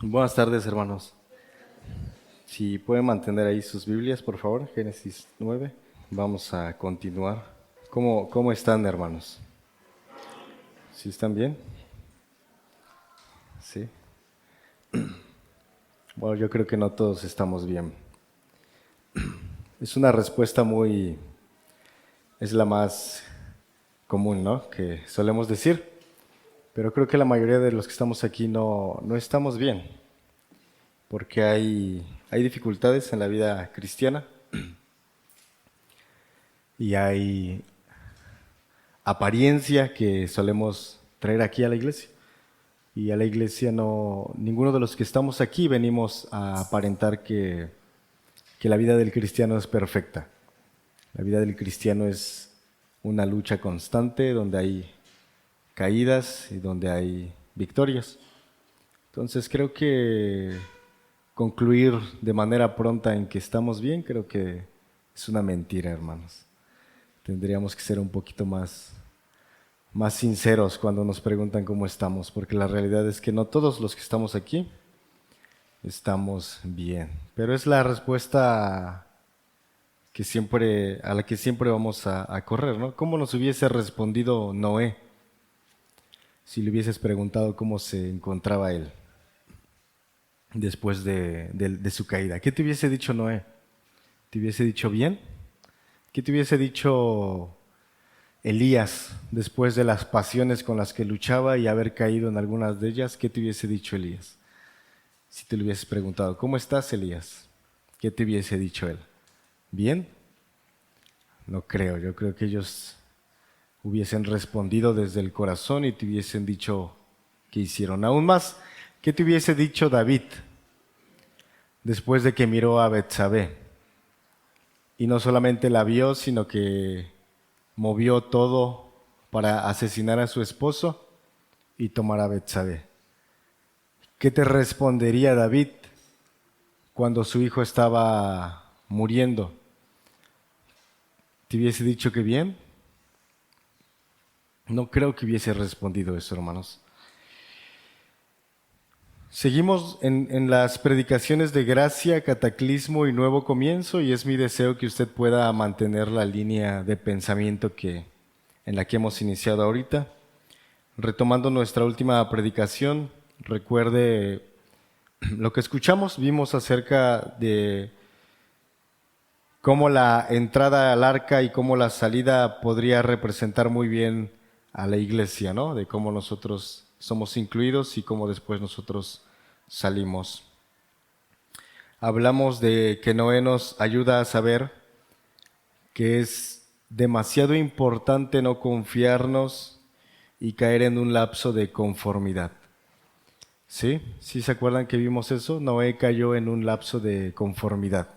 Buenas tardes, hermanos. Si pueden mantener ahí sus Biblias, por favor, Génesis 9. Vamos a continuar. ¿Cómo están, hermanos? ¿Sí están bien? Sí. Bueno, yo creo que no todos estamos bien. Es una respuesta es la más común, ¿no? Que solemos decir, pero creo que la mayoría de los que estamos aquí no estamos bien, porque hay dificultades en la vida cristiana y hay apariencia que solemos traer aquí a la iglesia. Y a la iglesia no, ninguno de los que estamos aquí venimos a aparentar que la vida del cristiano es perfecta. La vida del cristiano es una lucha constante donde hay caídas y donde hay victorias. Entonces creo que concluir de manera pronta en que estamos bien, creo que es una mentira, hermanos. Tendríamos que ser un poquito más sinceros cuando nos preguntan cómo estamos, porque la realidad es que no todos los que estamos aquí estamos bien. Pero es la respuesta a la que siempre vamos a correr, ¿no? ¿Cómo nos hubiese respondido Noé si le hubieses preguntado cómo se encontraba él después de su caída? ¿Qué te hubiese dicho Noé? ¿Te hubiese dicho bien? ¿Qué te hubiese dicho Elías después de las pasiones con las que luchaba y haber caído en algunas de ellas? ¿Qué te hubiese dicho Elías? Si te lo hubieses preguntado, ¿cómo estás, Elías? ¿Qué te hubiese dicho él? ¿Bien? No creo, yo creo que ellos hubiesen respondido desde el corazón y te hubiesen dicho que hicieron. Aún más, ¿qué te hubiese dicho David después de que miró a Betsabé? Y no solamente la vio, sino que movió todo para asesinar a su esposo y tomar a Betsabé. ¿Qué te respondería David cuando su hijo estaba muriendo? ¿Te hubiese dicho que bien? No creo que hubiese respondido eso, hermanos. Seguimos en las predicaciones de gracia, cataclismo y nuevo comienzo, y es mi deseo que usted pueda mantener la línea de pensamiento en la que hemos iniciado ahorita. Retomando nuestra última predicación, recuerde lo que escuchamos, vimos acerca de cómo la entrada al arca y cómo la salida podría representar muy bien a la iglesia, ¿no? De cómo nosotros somos incluidos y cómo después nosotros salimos. Hablamos de que Noé nos ayuda a saber que es demasiado importante no confiarnos y caer en un lapso de conformidad. ¿Sí? ¿Sí se acuerdan que vimos eso? Noé cayó en un lapso de conformidad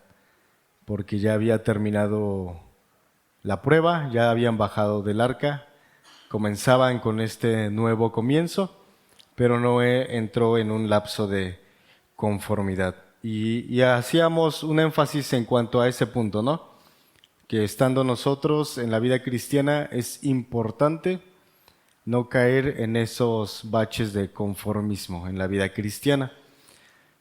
porque ya había terminado la prueba, ya habían bajado del arca, comenzaban con este nuevo comienzo, pero Noé entró en un lapso de conformidad. Y hacíamos un énfasis en cuanto a ese punto, ¿no? Que estando nosotros en la vida cristiana es importante no caer en esos baches de conformismo en la vida cristiana.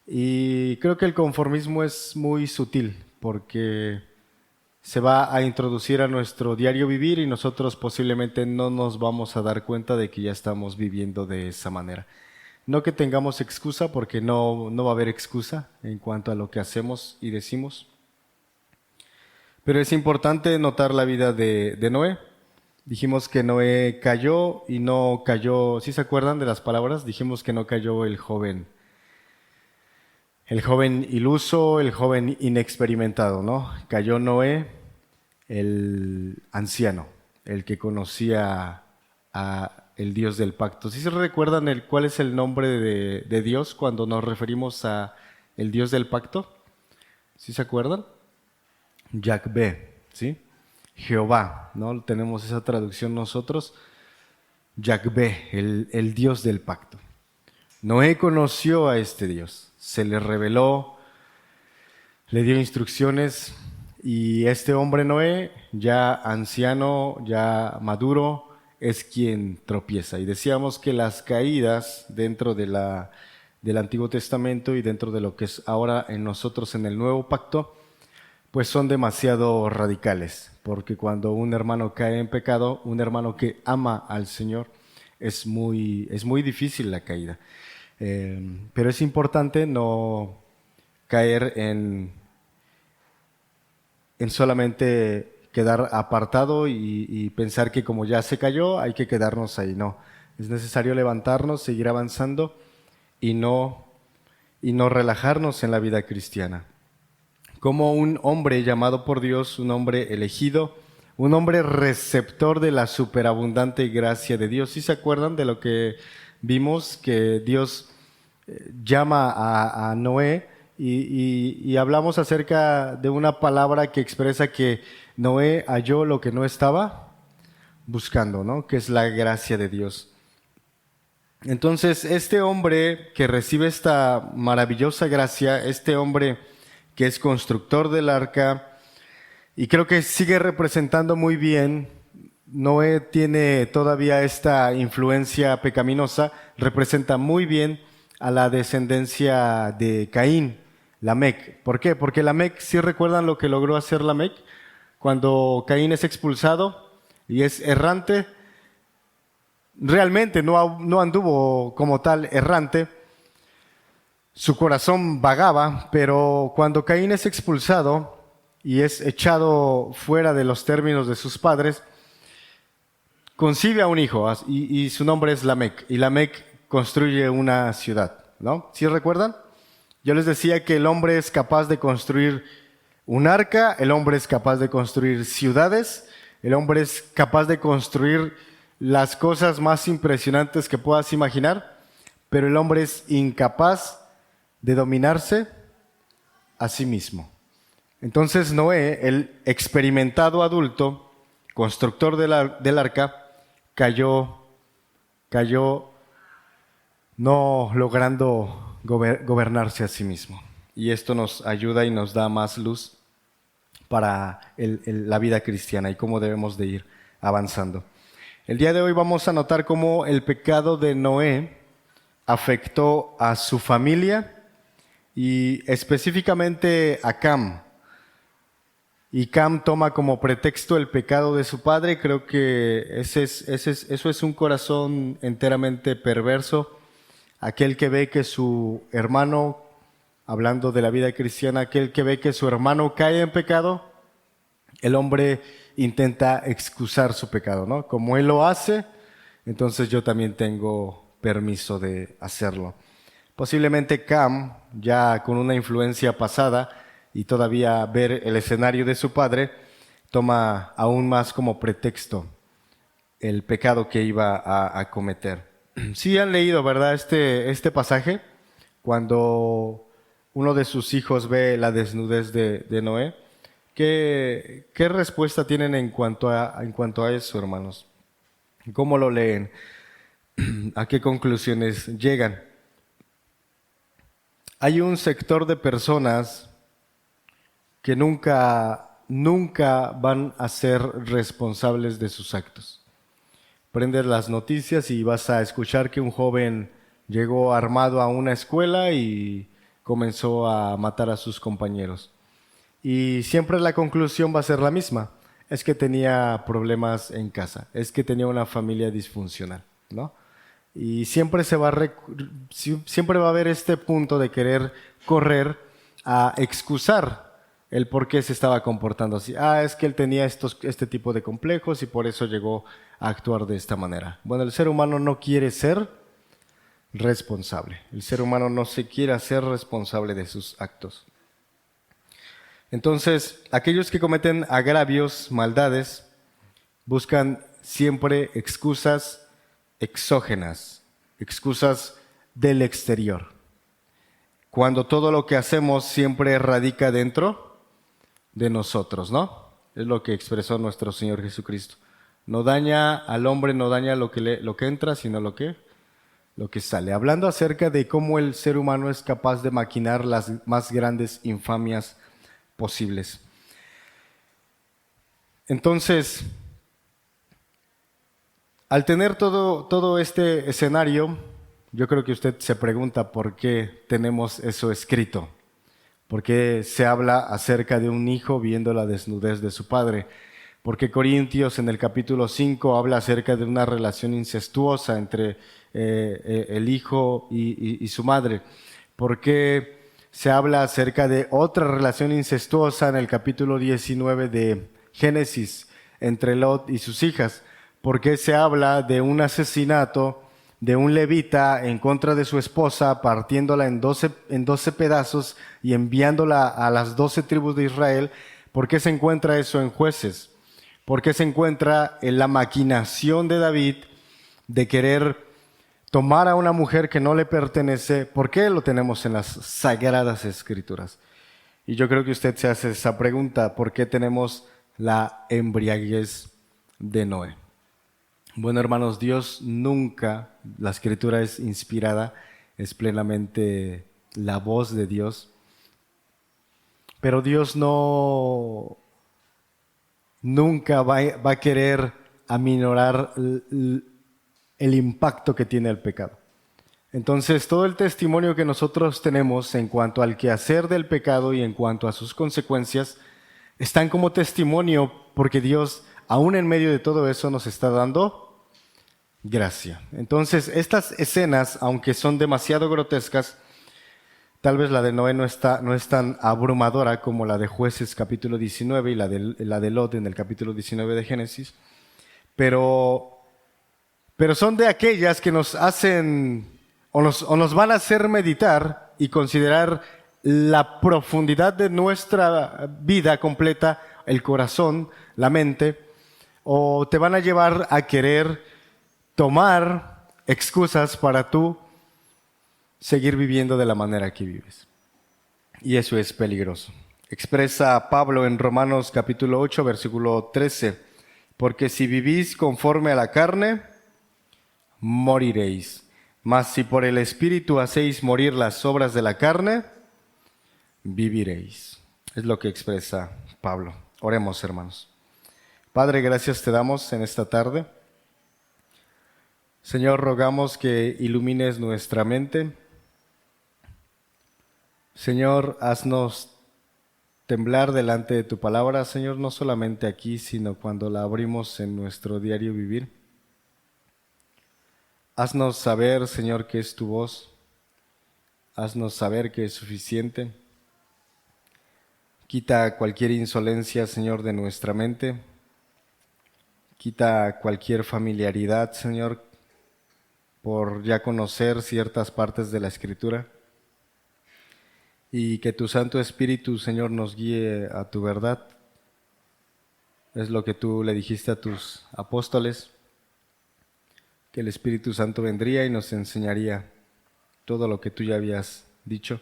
Y creo que el conformismo es muy sutil porque se va a introducir a nuestro diario vivir y nosotros posiblemente no nos vamos a dar cuenta de que ya estamos viviendo de esa manera. No que tengamos excusa, porque no va a haber excusa en cuanto a lo que hacemos y decimos, pero es importante notar la vida de Noé. Dijimos que Noé cayó y no cayó, ¿sí se acuerdan de las palabras? Dijimos que no cayó el joven iluso, el joven inexperimentado, ¿no? Cayó Noé, el anciano, el que conocía a el Dios del pacto. ¿Sí se recuerdan cuál es el nombre de Dios cuando nos referimos a el Dios del pacto? ¿Sí se acuerdan? Yahvé, ¿sí? Jehová, ¿no? Tenemos esa traducción nosotros. Yahvé, el Dios del pacto. Noé conoció a este Dios, se le reveló, le dio instrucciones y este hombre Noé, ya anciano, ya maduro, es quien tropieza. Y decíamos que las caídas dentro del Antiguo Testamento y dentro de lo que es ahora en nosotros en el Nuevo Pacto, pues son demasiado radicales, porque cuando un hermano cae en pecado, un hermano que ama al Señor, es muy difícil la caída. Pero es importante no caer en solamente quedar apartado y pensar que como ya se cayó, hay que quedarnos ahí. No, es necesario levantarnos, seguir avanzando y no relajarnos en la vida cristiana. Como un hombre llamado por Dios, un hombre elegido, un hombre receptor de la superabundante gracia de Dios. ¿Sí se acuerdan de lo que vimos? Que Dios llama a Noé y hablamos acerca de una palabra que expresa que Noé halló lo que no estaba buscando, ¿no? Que es la gracia de Dios. Entonces, este hombre que recibe esta maravillosa gracia, este hombre que es constructor del arca, y creo que sigue representando muy bien, Noé tiene todavía esta influencia pecaminosa, representa muy bien a la descendencia de Caín, Lamec. ¿Por qué? Porque Lamec, ¿sí recuerdan lo que logró hacer Lamec? Cuando Caín es expulsado y es errante, realmente no anduvo como tal errante, su corazón vagaba, pero cuando Caín es expulsado y es echado fuera de los términos de sus padres, concibe a un hijo y su nombre es Lamec, y Lamec construye una ciudad, ¿no? ¿Sí recuerdan? Yo les decía que el hombre es capaz de construir un arca, el hombre es capaz de construir ciudades, el hombre es capaz de construir las cosas más impresionantes que puedas imaginar, pero el hombre es incapaz de dominarse a sí mismo. Entonces Noé, el experimentado adulto, constructor del arca, cayó no logrando gobernarse a sí mismo. Y esto nos ayuda y nos da más luz para la vida cristiana y cómo debemos de ir avanzando. El día de hoy vamos a notar cómo el pecado de Noé afectó a su familia y específicamente a Cam. Y Cam toma como pretexto el pecado de su padre. Creo que eso es un corazón enteramente perverso. Aquel que ve que su hermano, hablando de la vida cristiana, aquel que ve que su hermano cae en pecado, el hombre intenta excusar su pecado, ¿no? Como él lo hace, entonces yo también tengo permiso de hacerlo. Posiblemente Cam, ya con una influencia pasada y todavía ver el escenario de su padre, toma aún más como pretexto el pecado que iba a cometer. Sí han leído, ¿verdad? Este pasaje, cuando uno de sus hijos ve la desnudez de Noé. ¿Qué respuesta tienen en cuanto a eso, hermanos? ¿Cómo lo leen? ¿A qué conclusiones llegan? Hay un sector de personas que nunca van a ser responsables de sus actos. Prendes las noticias y vas a escuchar que un joven llegó armado a una escuela y comenzó a matar a sus compañeros. Y siempre la conclusión va a ser la misma. Es que tenía problemas en casa, es que tenía una familia disfuncional, ¿no? Y siempre siempre va a haber este punto de querer correr a excusar el por qué se estaba comportando así. Es que él tenía este tipo de complejos y por eso llegó a actuar de esta manera. Bueno, el ser humano no quiere ser responsable. El ser humano no se quiere hacer responsable de sus actos. Entonces, aquellos que cometen agravios, maldades, buscan siempre excusas exógenas, excusas del exterior. Cuando todo lo que hacemos siempre radica dentro de nosotros, ¿no? Es lo que expresó nuestro Señor Jesucristo. No daña al hombre, no daña lo que entra, sino lo que sale. Hablando acerca de cómo el ser humano es capaz de maquinar las más grandes infamias posibles. Entonces, al tener todo este escenario, Yo creo que usted se pregunta por qué tenemos eso escrito. ¿Por qué se habla acerca de un hijo viendo la desnudez de su padre? Porque Corintios en el capítulo 5 habla acerca de una relación incestuosa entre el hijo y su madre. ¿Por qué se habla acerca de otra relación incestuosa en el capítulo 19 de Génesis entre Lot y sus hijas? ¿Por qué se habla de un asesinato de un levita en contra de su esposa, partiéndola en 12 pedazos y enviándola a las 12 tribus de Israel? ¿Por qué se encuentra eso en Jueces? ¿Por qué se encuentra en la maquinación de David de querer tomar a una mujer que no le pertenece? ¿Por qué lo tenemos en las Sagradas Escrituras? Y yo creo que usted se hace esa pregunta: ¿por qué tenemos la embriaguez de Noé? Bueno, hermanos, Dios nunca, la Escritura es inspirada, es plenamente la voz de Dios, pero Dios nunca va a querer aminorar el impacto que tiene el pecado. Entonces, todo el testimonio que nosotros tenemos en cuanto al quehacer del pecado y en cuanto a sus consecuencias, están como testimonio porque Dios, aún en medio de todo eso, nos está dando gracia. Entonces, estas escenas, aunque son demasiado grotescas, tal vez la de Noé no es tan abrumadora como la de Jueces capítulo 19 y la de Lot en el capítulo 19 de Génesis, pero son de aquellas que nos hacen o nos van a hacer meditar y considerar la profundidad de nuestra vida completa, el corazón, la mente, o te van a llevar a querer tomar excusas para tú seguir viviendo de la manera que vives. Y eso es peligroso. Expresa Pablo en Romanos capítulo 8, versículo 13, porque si vivís conforme a la carne, moriréis. Mas si por el Espíritu hacéis morir las obras de la carne, viviréis. Es lo que expresa Pablo. Oremos, hermanos. Padre, gracias te damos en esta tarde. Señor, rogamos que ilumines nuestra mente. Señor, haznos temblar delante de tu palabra, Señor, no solamente aquí, sino cuando la abrimos en nuestro diario vivir. Haznos saber, Señor, que es tu voz. Haznos saber que es suficiente. Quita cualquier insolencia, Señor, de nuestra mente. Quita cualquier familiaridad, Señor, por ya conocer ciertas partes de la Escritura. Y que tu Santo Espíritu, Señor, nos guíe a tu verdad. Es lo que tú le dijiste a tus apóstoles, que el Espíritu Santo vendría y nos enseñaría todo lo que tú ya habías dicho.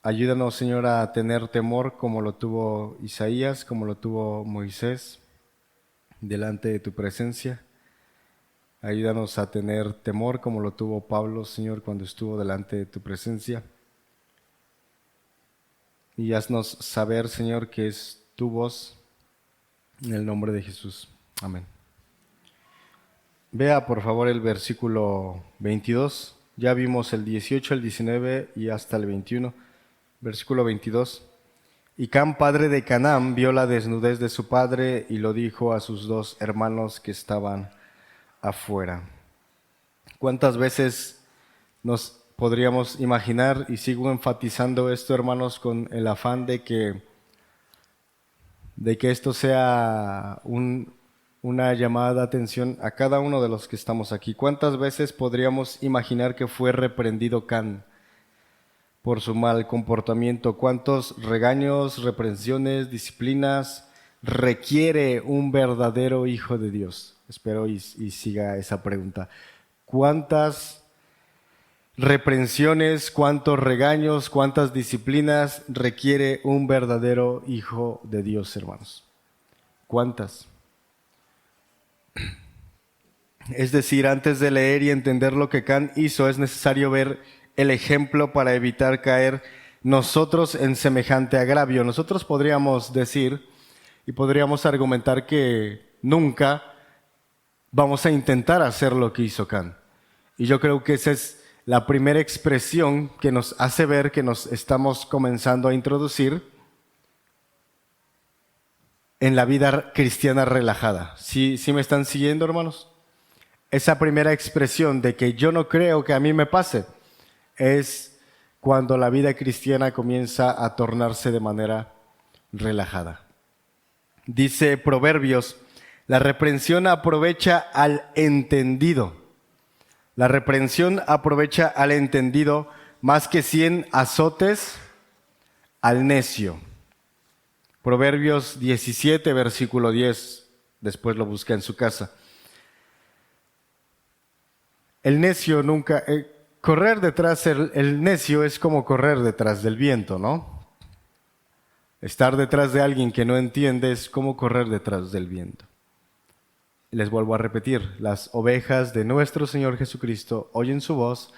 Ayúdanos, Señor, a tener temor como lo tuvo Isaías, como lo tuvo Moisés, delante de tu presencia. Ayúdanos a tener temor como lo tuvo Pablo, Señor, cuando estuvo delante de tu presencia. Y haznos saber, Señor, que es tu voz, en el nombre de Jesús. Amén. Vea, por favor, el versículo 22. Ya vimos el 18, el 19 y hasta el 21. Versículo 22. Y Cam, padre de Canaán, vio la desnudez de su padre y lo dijo a sus dos hermanos que estaban afuera. ¿Cuántas veces nos podríamos imaginar, y sigo enfatizando esto, hermanos, con el afán de que esto sea una llamada de atención a cada uno de los que estamos aquí? ¿Cuántas veces podríamos imaginar que fue reprendido Can por su mal comportamiento? ¿Cuántos regaños, reprensiones, disciplinas requiere un verdadero hijo de Dios? Espero y siga esa pregunta. ¿Cuántas reprensiones, cuántos regaños, cuántas disciplinas requiere un verdadero hijo de Dios, hermanos? ¿Cuántas? Es decir, antes de leer y entender lo que Can hizo, es necesario ver el ejemplo para evitar caer nosotros en semejante agravio. Nosotros podríamos decir y podríamos argumentar que nunca vamos a intentar hacer lo que hizo Cam. Y yo creo que esa es la primera expresión que nos hace ver que nos estamos comenzando a introducir en la vida cristiana relajada. ¿Sí me están siguiendo, hermanos? Esa primera expresión de que yo no creo que a mí me pase es cuando la vida cristiana comienza a tornarse de manera relajada. Dice Proverbios, la reprensión aprovecha al entendido. La reprensión aprovecha al entendido más que 100 azotes al necio. Proverbios 17, versículo 10. Después lo busca en su casa. El necio nunca... correr detrás, el necio es como correr detrás del viento, ¿no? Estar detrás de alguien que no entiende es como correr detrás del viento. Les vuelvo a repetir, las ovejas de nuestro Señor Jesucristo oyen su voz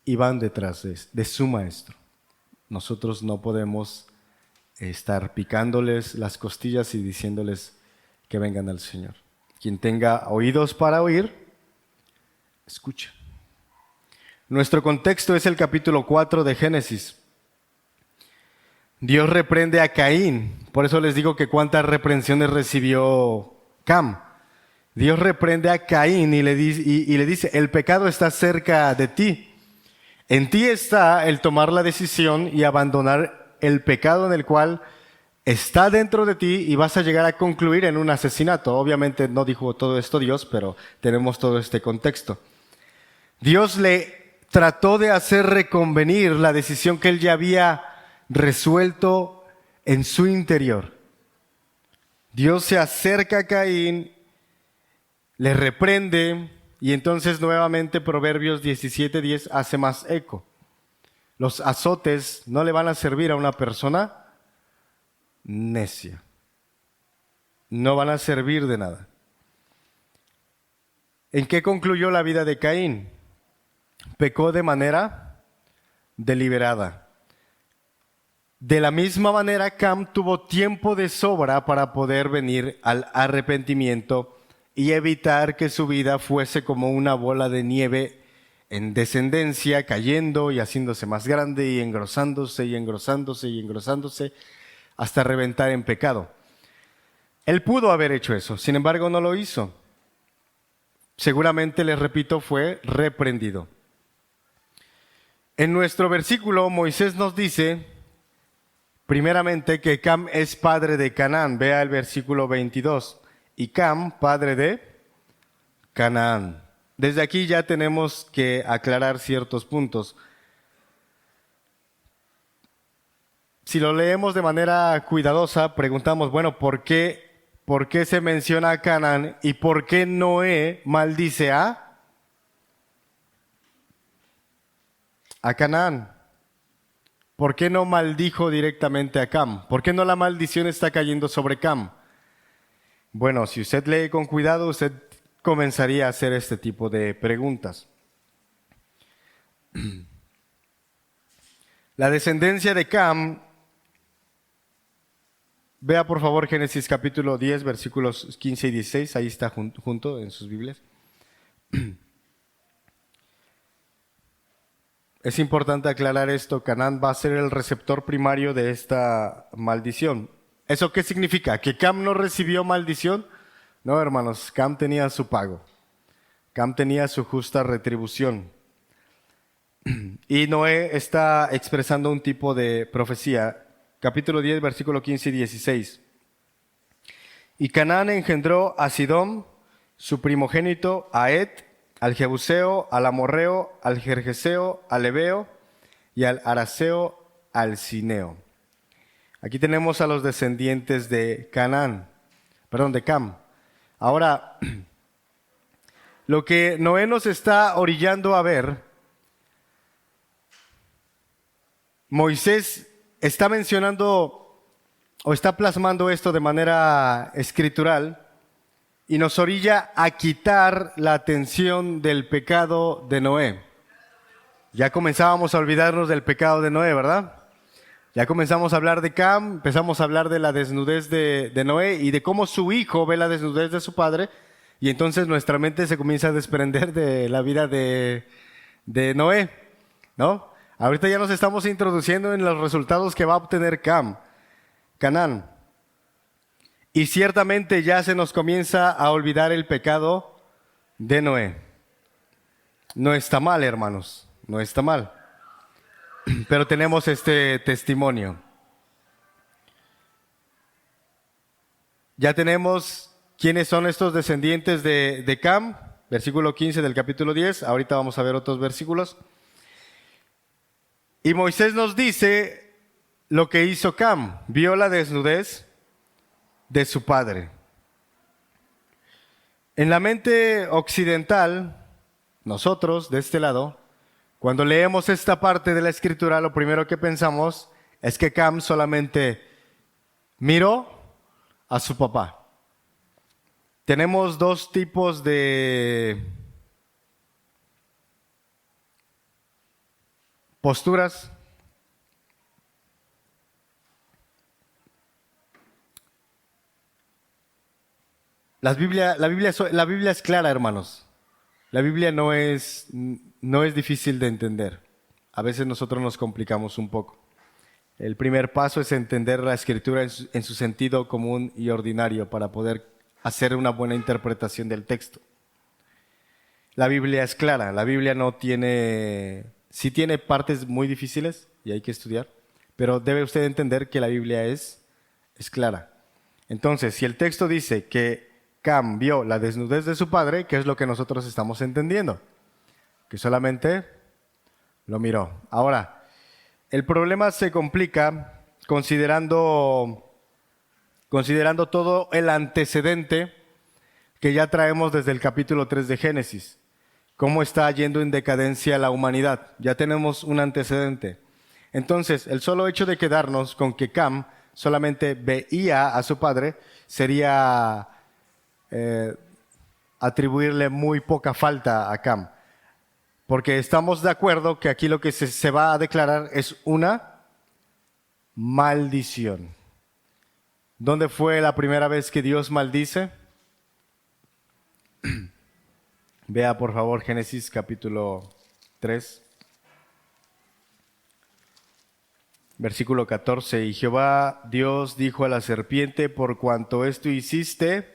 y van detrás de su Maestro. Nosotros no podemos estar picándoles las costillas y diciéndoles que vengan al Señor. Quien tenga oídos para oír, escucha. Nuestro contexto es el capítulo 4 de Génesis. Dios reprende a Caín, por eso les digo que cuántas reprensiones recibió Cam. Dios reprende a Caín y le dice, el pecado está cerca de ti. En ti está el tomar la decisión y abandonar el pecado en el cual está dentro de ti y vas a llegar a concluir en un asesinato. Obviamente no dijo todo esto Dios, pero tenemos todo este contexto. Dios le trató de hacer reconvenir la decisión que él ya había resuelto en su interior. Dios se acerca a Caín, le reprende y entonces nuevamente Proverbios 17:10 hace más eco. Los azotes no le van a servir a una persona necia. No van a servir de nada. ¿En qué concluyó la vida de Caín? Pecó de manera deliberada. De la misma manera, Cam tuvo tiempo de sobra para poder venir al arrepentimiento y evitar que su vida fuese como una bola de nieve en descendencia, cayendo y haciéndose más grande y engrosándose y engrosándose y engrosándose hasta reventar en pecado. Él pudo haber hecho eso, sin embargo no lo hizo. Seguramente, les repito, fue reprendido. En nuestro versículo, Moisés nos dice, primeramente, que Cam es padre de Canaán. Vea el versículo 22. Y Cam, padre de Canaán. Desde aquí ya tenemos que aclarar ciertos puntos. Si lo leemos de manera cuidadosa, preguntamos, bueno, ¿por qué se menciona a Canaán y por qué Noé maldice a Canaán? ¿Por qué no maldijo directamente a Cam? ¿Por qué no la maldición está cayendo sobre Cam? Bueno, si usted lee con cuidado, usted comenzaría a hacer este tipo de preguntas. La descendencia de Cam, vea por favor Génesis capítulo 10, versículos 15 y 16, ahí está junto en sus Biblias. Es importante aclarar esto, Canaán va a ser el receptor primario de esta maldición. ¿Eso qué significa? ¿Que Cam no recibió maldición? No, hermanos, Cam tenía su pago. Cam tenía su justa retribución. Y Noé está expresando un tipo de profecía. Capítulo 10, versículo 15 y 16. Y Canaán engendró a Sidón, su primogénito, a Ed, al Jebuseo, al Amorreo, al Gergeseo, al Ebeo y al Araseo, al Cineo. Aquí tenemos a los descendientes de de Cam. Ahora, lo que Noé nos está orillando a ver, Moisés está mencionando o está plasmando esto de manera escritural y nos orilla a quitar la atención del pecado de Noé. Ya comenzábamos a olvidarnos del pecado de Noé, ¿verdad? Ya comenzamos a hablar de Cam, empezamos a hablar de la desnudez de Noé y de cómo su hijo ve la desnudez de su padre Y entonces nuestra mente se comienza a desprender de la vida de Noé, ¿no? Ahorita ya nos estamos introduciendo en los resultados que va a obtener Canaán. Y ciertamente ya se nos comienza a olvidar el pecado de Noé. No está mal, hermanos, no está mal. Pero tenemos este testimonio. Ya tenemos quiénes son estos descendientes de Cam, versículo 15 del capítulo 10. Ahorita vamos a ver otros versículos. Y Moisés nos dice lo que hizo Cam. Vio la desnudez de su padre. En la mente occidental, nosotros de este lado, cuando leemos esta parte de la escritura, lo primero que pensamos es que Cam solamente miró a su papá. Tenemos dos tipos de posturas. La Biblia es clara, hermanos. La Biblia no es difícil de entender. A veces nosotros nos complicamos un poco. El primer paso es entender la escritura en su sentido común y ordinario para poder hacer una buena interpretación del texto. La Biblia es clara, la Biblia sí tiene partes muy difíciles y hay que estudiar, pero debe usted entender que la Biblia es clara. Entonces, si el texto dice que Cam vio la desnudez de su padre, ¿qué es lo que nosotros estamos entendiendo? Que solamente lo miró. Ahora, el problema se complica considerando todo el antecedente que ya traemos desde el capítulo 3 de Génesis. Cómo está yendo en decadencia la humanidad. Ya tenemos un antecedente. Entonces, el solo hecho de quedarnos con que Cam solamente veía a su padre sería atribuirle muy poca falta a Cam. Porque estamos de acuerdo que aquí lo que se va a declarar es una maldición. ¿Dónde fue la primera vez que Dios maldice? Vea por favor Génesis capítulo 3, versículo 14. Y Jehová Dios dijo a la serpiente, por cuanto esto hiciste,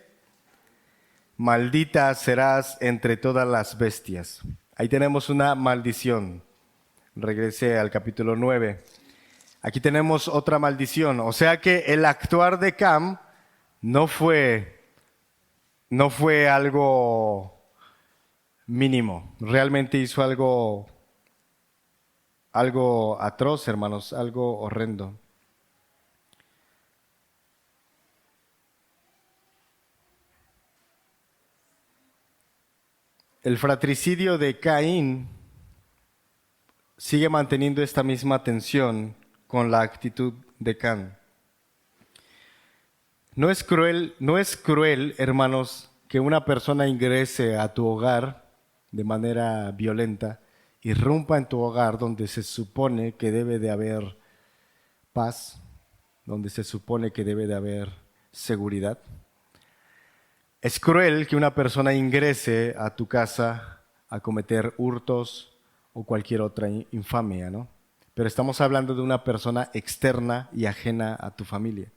maldita serás entre todas las bestias. Ahí tenemos una maldición. Regrese al capítulo 9. Aquí tenemos otra maldición. O sea que el actuar de Cam no fue algo mínimo. Realmente hizo algo atroz, hermanos, algo horrendo. El fratricidio de Caín sigue manteniendo esta misma tensión con la actitud de Cam. No es cruel, hermanos, que una persona ingrese a tu hogar de manera violenta, irrumpa en tu hogar donde se supone que debe de haber paz, donde se supone que debe de haber seguridad. Es cruel que una persona ingrese a tu casa a cometer hurtos o cualquier otra infamia, ¿no? Pero estamos hablando de una persona externa y ajena a tu familia.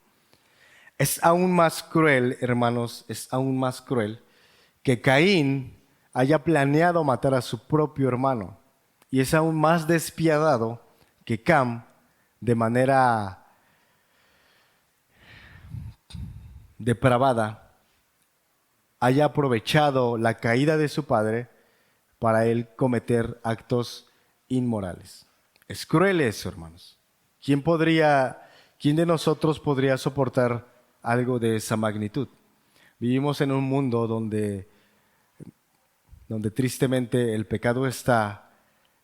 Es aún más cruel, hermanos, es aún más cruel que Caín haya planeado matar a su propio hermano. Y es aún más despiadado que Cam, de manera depravada, haya aprovechado la caída de su padre para él cometer actos inmorales. Es cruel eso, hermanos. ¿Quién de nosotros podría soportar algo de esa magnitud? Vivimos en un mundo donde tristemente el pecado está,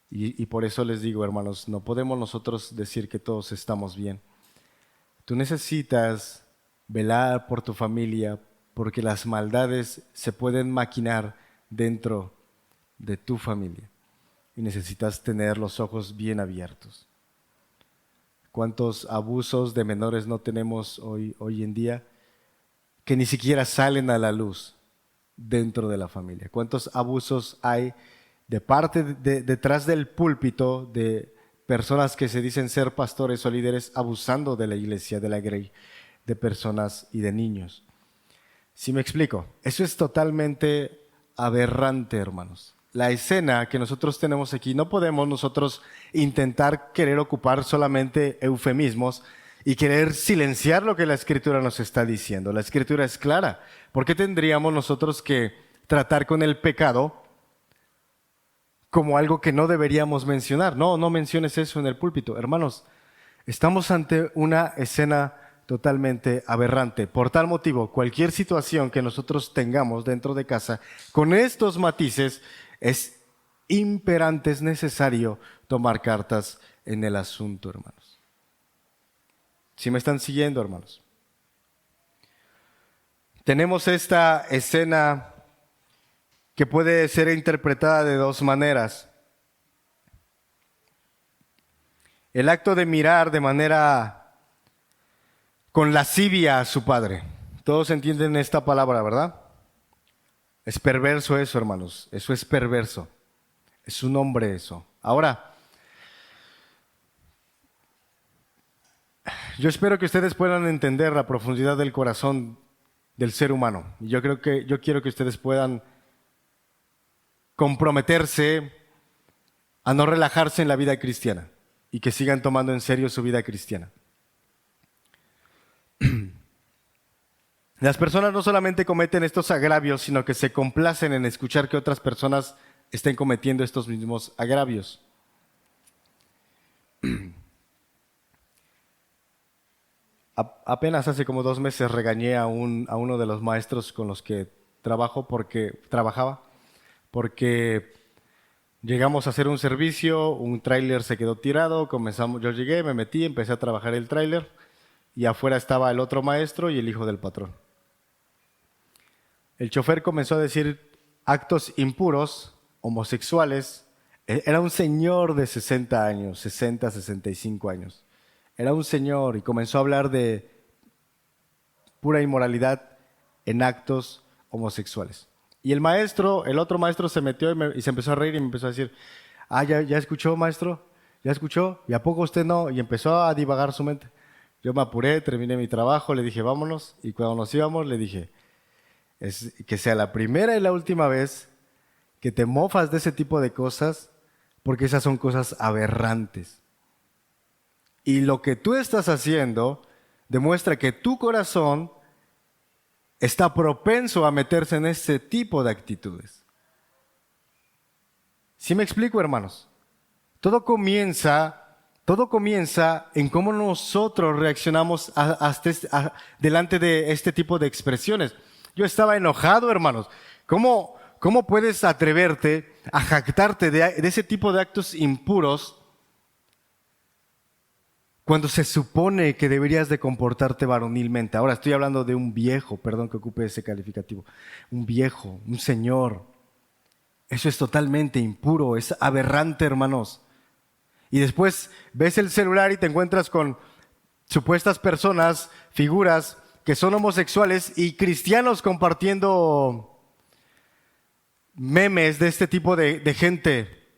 y por eso les digo, hermanos, no podemos nosotros decir que todos estamos bien. Tú necesitas velar por tu familia, porque las maldades se pueden maquinar dentro de tu familia y necesitas tener los ojos bien abiertos. ¿Cuántos abusos de menores no tenemos hoy en día que ni siquiera salen a la luz? dentro de la familia? ¿Cuántos abusos hay detrás del púlpito de personas que se dicen ser pastores o líderes abusando de la iglesia, de la grey, de personas y de niños? ¿Sí me explico? Eso es totalmente aberrante, hermanos. La escena que nosotros tenemos aquí, no podemos nosotros intentar querer ocupar solamente eufemismos y querer silenciar lo que la Escritura nos está diciendo. La Escritura es clara. ¿Por qué tendríamos nosotros que tratar con el pecado como algo que no deberíamos mencionar? No, no menciones eso en el púlpito. Hermanos, estamos ante una escena totalmente aberrante. Por tal motivo, cualquier situación que nosotros tengamos dentro de casa, con estos matices, es imperante, es necesario tomar cartas en el asunto, hermanos. ¿Sí me están siguiendo, hermanos? Tenemos esta escena que puede ser interpretada de dos maneras. El acto de mirar de manera con lascivia a su padre. Todos entienden esta palabra, ¿verdad? Es perverso eso, hermanos. Eso es perverso. Es un hombre eso. Ahora, yo espero que ustedes puedan entender la profundidad del corazón del ser humano. Yo quiero que ustedes puedan comprometerse a no relajarse en la vida cristiana y que sigan tomando en serio su vida cristiana. Las personas no solamente cometen estos agravios, sino que se complacen en escuchar que otras personas estén cometiendo estos mismos agravios. Apenas hace como 2 meses regañé a uno de los maestros con los que trabajaba, porque llegamos a hacer un servicio, un tráiler se quedó tirado, yo llegué, me metí, empecé a trabajar el tráiler y afuera estaba el otro maestro y el hijo del patrón. El chofer comenzó a decir actos impuros, homosexuales. Era un señor de 60 años, 60, 65 años. Era un señor y comenzó a hablar de pura inmoralidad en actos homosexuales. Y el otro maestro se metió y se empezó a reír y me empezó a decir, ¿ya escuchó, maestro? ¿Ya escuchó? ¿Y a poco usted no? Y empezó a divagar su mente. Yo me apuré, terminé mi trabajo, le dije, vámonos. Y cuando nos íbamos, le dije, que sea la primera y la última vez que te mofas de ese tipo de cosas, porque esas son cosas aberrantes. Y lo que tú estás haciendo demuestra que tu corazón está propenso a meterse en ese tipo de actitudes. ¿Sí me explico, hermanos? Todo comienza en cómo nosotros reaccionamos delante de este tipo de expresiones. Yo estaba enojado, hermanos. ¿Cómo puedes atreverte a jactarte de ese tipo de actos impuros cuando se supone que deberías de comportarte varonilmente? Ahora estoy hablando de un viejo, perdón que ocupe ese calificativo. Un viejo, un señor. Eso es totalmente impuro, es aberrante, hermanos. Y después ves el celular y te encuentras con supuestas personas, figuras que son homosexuales y cristianos compartiendo memes de este tipo de gente.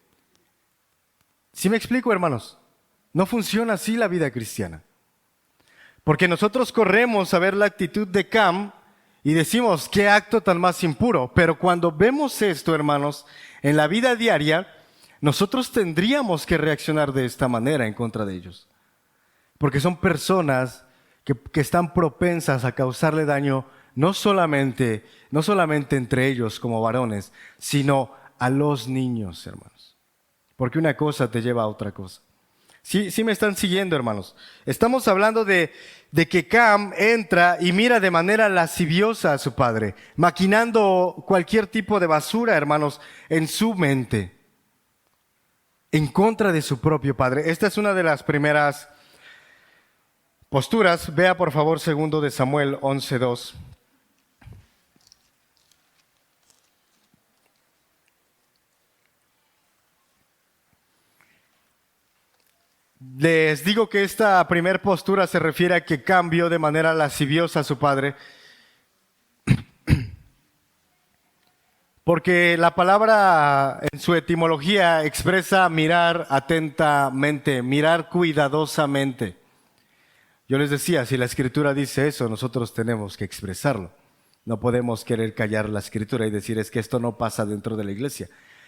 ¿Sí me explico, hermanos? No funciona así la vida cristiana. Porque nosotros corremos a ver la actitud de Cam y decimos, qué acto tan más impuro. Pero cuando vemos esto, hermanos, en la vida diaria, nosotros tendríamos que reaccionar de esta manera en contra de ellos. Porque son personas que están propensas a causarle daño no solamente entre ellos como varones, sino a los niños, hermanos. Porque una cosa te lleva a otra cosa. Sí me están siguiendo, hermanos. Estamos hablando de que Cam entra y mira de manera lasciviosa a su padre, maquinando cualquier tipo de basura, hermanos, en su mente, en contra de su propio padre. Esta es una de las primeras posturas. Vea por favor 2 de Samuel 11:2. Les digo que esta primera postura se refiere a que cambió de manera lasciviosa a su padre. Porque la palabra en su etimología expresa mirar atentamente, mirar cuidadosamente. Yo les decía, si la Escritura dice eso, nosotros tenemos que expresarlo. No podemos querer callar la Escritura y decir es que esto no pasa dentro de la iglesia.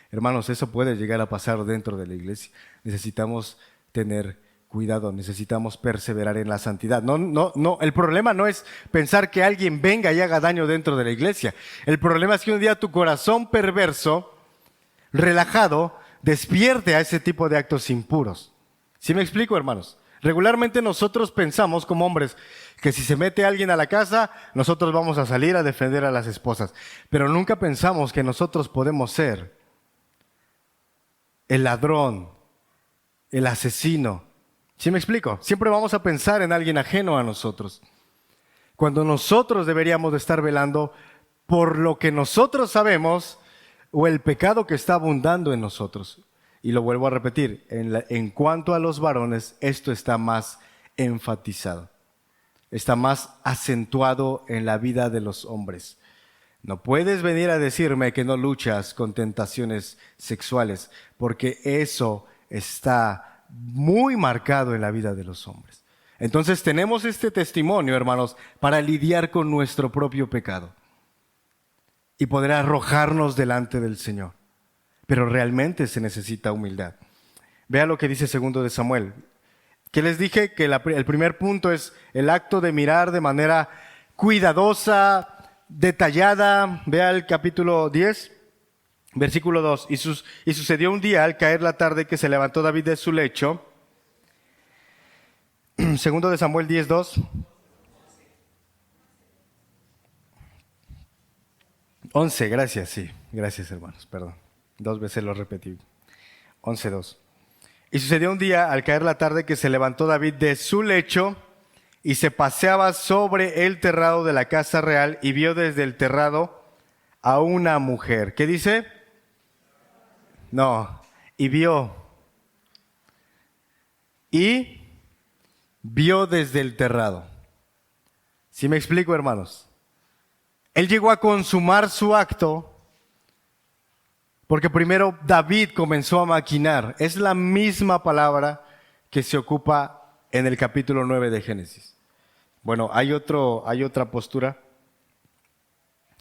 Hermanos, eso puede llegar a pasar dentro de la iglesia. Necesitamos tener cuidado, necesitamos perseverar en la santidad. No, el problema no es pensar que alguien venga y haga daño dentro de la iglesia. El problema es que un día tu corazón perverso, relajado, despierte a ese tipo de actos impuros. ¿Sí me explico, hermanos? Regularmente nosotros pensamos como hombres que si se mete alguien a la casa, nosotros vamos a salir a defender a las esposas. Pero nunca pensamos que nosotros podemos ser el ladrón, el asesino. ¿Sí me explico? Siempre vamos a pensar en alguien ajeno a nosotros. Cuando nosotros deberíamos de estar velando por lo que nosotros sabemos o el pecado que está abundando en nosotros. Y lo vuelvo a repetir, en cuanto a los varones, esto está más enfatizado, está más acentuado en la vida de los hombres. No puedes venir a decirme que no luchas con tentaciones sexuales, porque eso está muy marcado en la vida de los hombres. Entonces tenemos este testimonio, hermanos, para lidiar con nuestro propio pecado y poder arrojarnos delante del Señor. Pero realmente se necesita humildad. Vea lo que dice 2 de Samuel. Que les dije que el primer punto es el acto de mirar de manera cuidadosa, detallada. Vea el capítulo 10, versículo 2. Y sucedió un día al caer la tarde que se levantó David de su lecho. 2 de Samuel 10, 2. 11, gracias, sí. Gracias, hermanos, perdón. 2 veces lo repetí. 11, 2. Y sucedió un día al caer la tarde que se levantó David de su lecho y se paseaba sobre el terrado de la casa real y vio desde el terrado a una mujer. ¿Qué dice? No, y vio desde el terrado. ¿Sí me explico, hermanos? Él llegó a consumar su acto porque primero David comenzó a maquinar. Es la misma palabra que se ocupa en el capítulo 9 de Génesis. Bueno, hay otra postura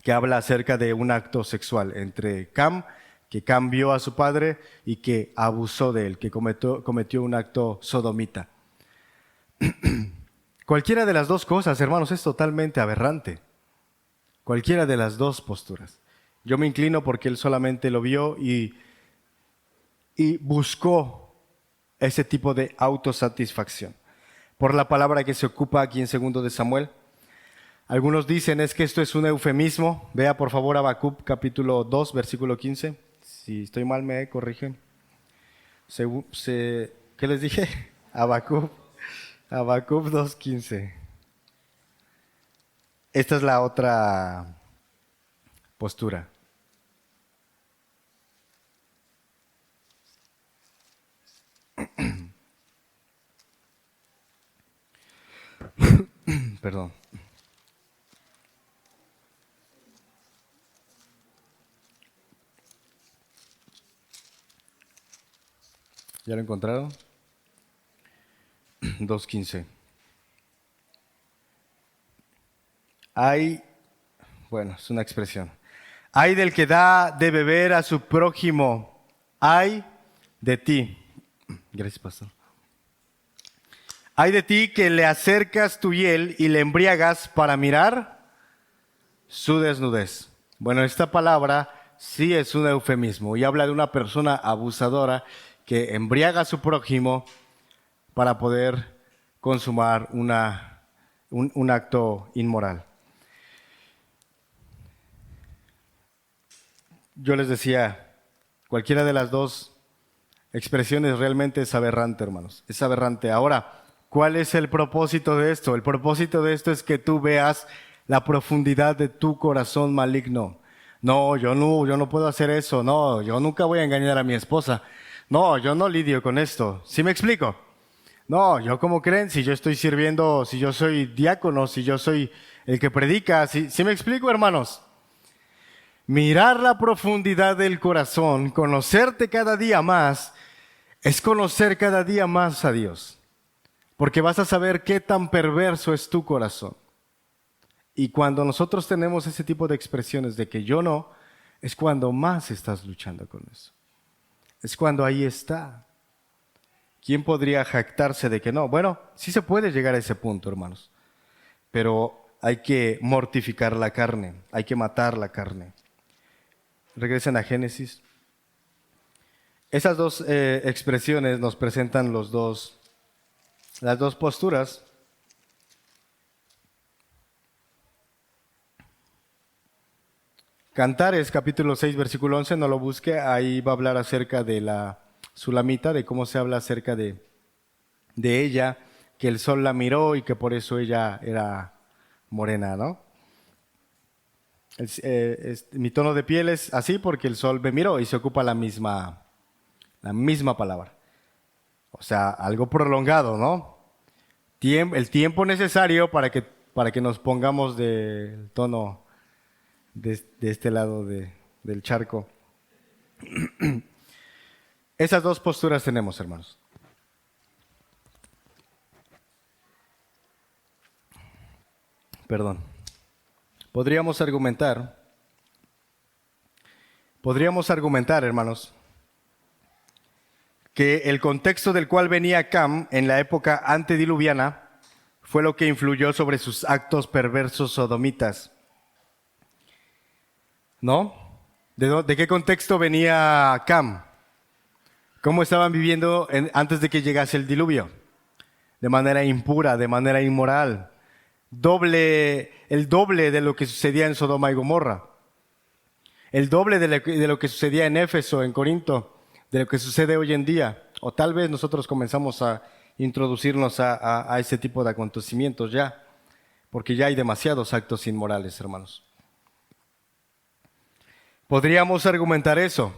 que habla acerca de un acto sexual entre Cam, que Cam vio a su padre y que abusó de él, que cometió un acto sodomita. Cualquiera de las dos cosas, hermanos, es totalmente aberrante. Cualquiera de las dos posturas. Yo me inclino porque él solamente lo vio y buscó ese tipo de autosatisfacción. Por la palabra que se ocupa aquí en 2 de Samuel. Algunos dicen es que esto es un eufemismo. Vea por favor Habacuc capítulo 2, versículo 15. Si estoy mal me corrigen. ¿Qué les dije? Habacuc 2:15. Esta es la otra postura. Perdón. ¿Ya lo encontraron? 2:15. Es una expresión. Ay del que da de beber a su prójimo. Ay de ti. Gracias, pastor. Ay de ti que le acercas tu hiel y le embriagas para mirar su desnudez. Bueno, esta palabra sí es un eufemismo y habla de una persona abusadora que embriaga a su prójimo para poder consumar un acto inmoral. Yo les decía, cualquiera de las dos expresiones realmente es aberrante, hermanos. Es aberrante. Ahora, ¿cuál es el propósito de esto? El propósito de esto es que tú veas la profundidad de tu corazón maligno. No, yo no puedo hacer eso. No, yo nunca voy a engañar a mi esposa. No, yo no lidio con esto. ¿Sí me explico? No, yo como creen, si yo estoy sirviendo, si yo soy diácono, si yo soy el que predica, ¿sí me explico, hermanos? Mirar la profundidad del corazón, conocerte cada día más, es conocer cada día más a Dios. Porque vas a saber qué tan perverso es tu corazón. Y cuando nosotros tenemos ese tipo de expresiones de que yo no, es cuando más estás luchando con eso. Es cuando ahí está. ¿Quién podría jactarse de que no? Bueno, sí se puede llegar a ese punto, hermanos. Pero hay que mortificar la carne, hay que matar la carne. Regresen a Génesis. Esas dos expresiones nos presentan las dos posturas. Cantares, capítulo 6, versículo 11, no lo busque, ahí va a hablar acerca de la Sulamita, de cómo se habla acerca de ella, que el sol la miró y que por eso ella era morena, ¿no? Mi tono de piel es así porque el sol me miró y se ocupa la misma palabra. O sea, algo prolongado, ¿no? El tiempo necesario para que nos pongamos del tono de este lado del charco. Esas dos posturas tenemos, hermanos. Perdón. Podríamos argumentar, hermanos, que el contexto del cual venía Cam en la época antediluviana fue lo que influyó sobre sus actos perversos sodomitas. ¿No? ¿De qué contexto venía Cam? ¿Cómo estaban viviendo antes de que llegase el diluvio? De manera impura, de manera inmoral. El doble de lo que sucedía en Sodoma y Gomorra. El doble de lo que sucedía en Éfeso, en Corinto, de lo que sucede hoy en día. O tal vez nosotros comenzamos a introducirnos a ese tipo de acontecimientos ya, porque ya hay demasiados actos inmorales, hermanos. Podríamos argumentar eso.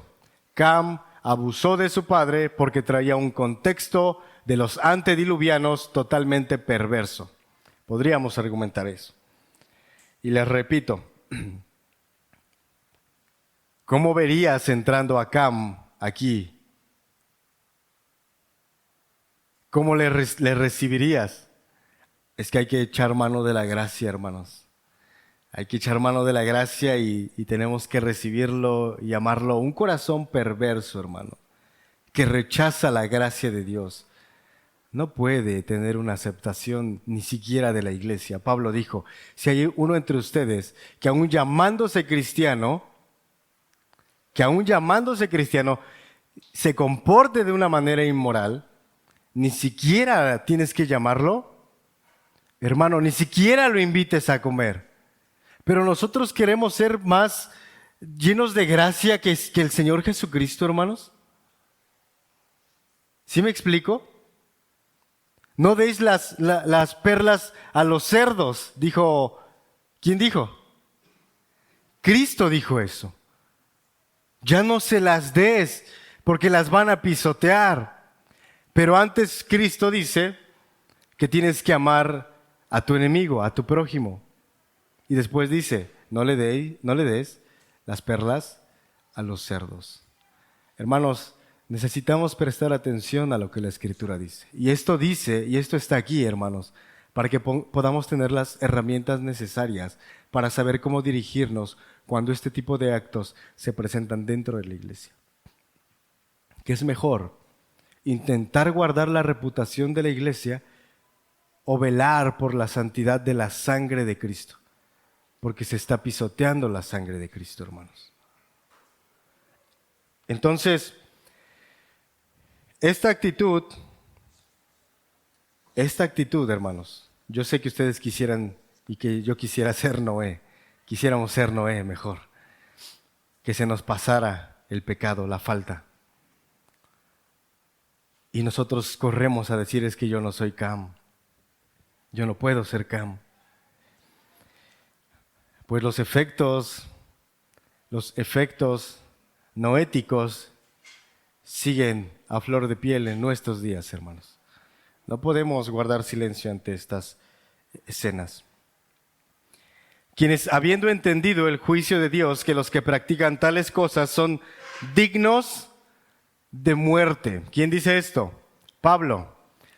Cam abusó de su padre porque traía un contexto de los antediluvianos totalmente perverso. Podríamos argumentar eso. Y les repito, ¿cómo verías entrando a Cam aquí? ¿Cómo le recibirías? Es que hay que echar mano de la gracia, hermanos. Hay que echar mano de la gracia y tenemos que recibirlo y amarlo. Un corazón perverso, hermano, que rechaza la gracia de Dios, no puede tener una aceptación ni siquiera de la iglesia. Pablo dijo, si hay uno entre ustedes que aún llamándose cristiano, se comporte de una manera inmoral, ni siquiera tienes que llamarlo, hermano, ni siquiera lo invites a comer. Pero nosotros queremos ser más llenos de gracia que el Señor Jesucristo, hermanos. ¿Sí me explico? No deis las perlas a los cerdos, dijo. ¿Quién dijo? Cristo dijo eso. Ya no se las des porque las van a pisotear. Pero antes Cristo dice que tienes que amar a tu enemigo, a tu prójimo. Y después dice, no le des las perlas a los cerdos. Hermanos, necesitamos prestar atención a lo que la Escritura dice. Y esto dice, y esto está aquí, hermanos, para que podamos tener las herramientas necesarias para saber cómo dirigirnos cuando este tipo de actos se presentan dentro de la iglesia. ¿Qué es mejor? ¿Intentar guardar la reputación de la iglesia o velar por la santidad de la sangre de Cristo? Porque se está pisoteando la sangre de Cristo, hermanos. Entonces, esta actitud, hermanos, yo sé que ustedes quisieran y que yo quisiera ser Noé, quisiéramos ser Noé mejor, que se nos pasara el pecado, la falta. Y nosotros corremos a decir, es que yo no soy Cam, yo no puedo ser Cam. Pues los efectos noéticos siguen a flor de piel en nuestros días, hermanos. No podemos guardar silencio ante estas escenas. quienes habiendo entendido el juicio de Dios, que los que practican tales cosas son dignos de muerte. ¿Quién dice esto? Pablo.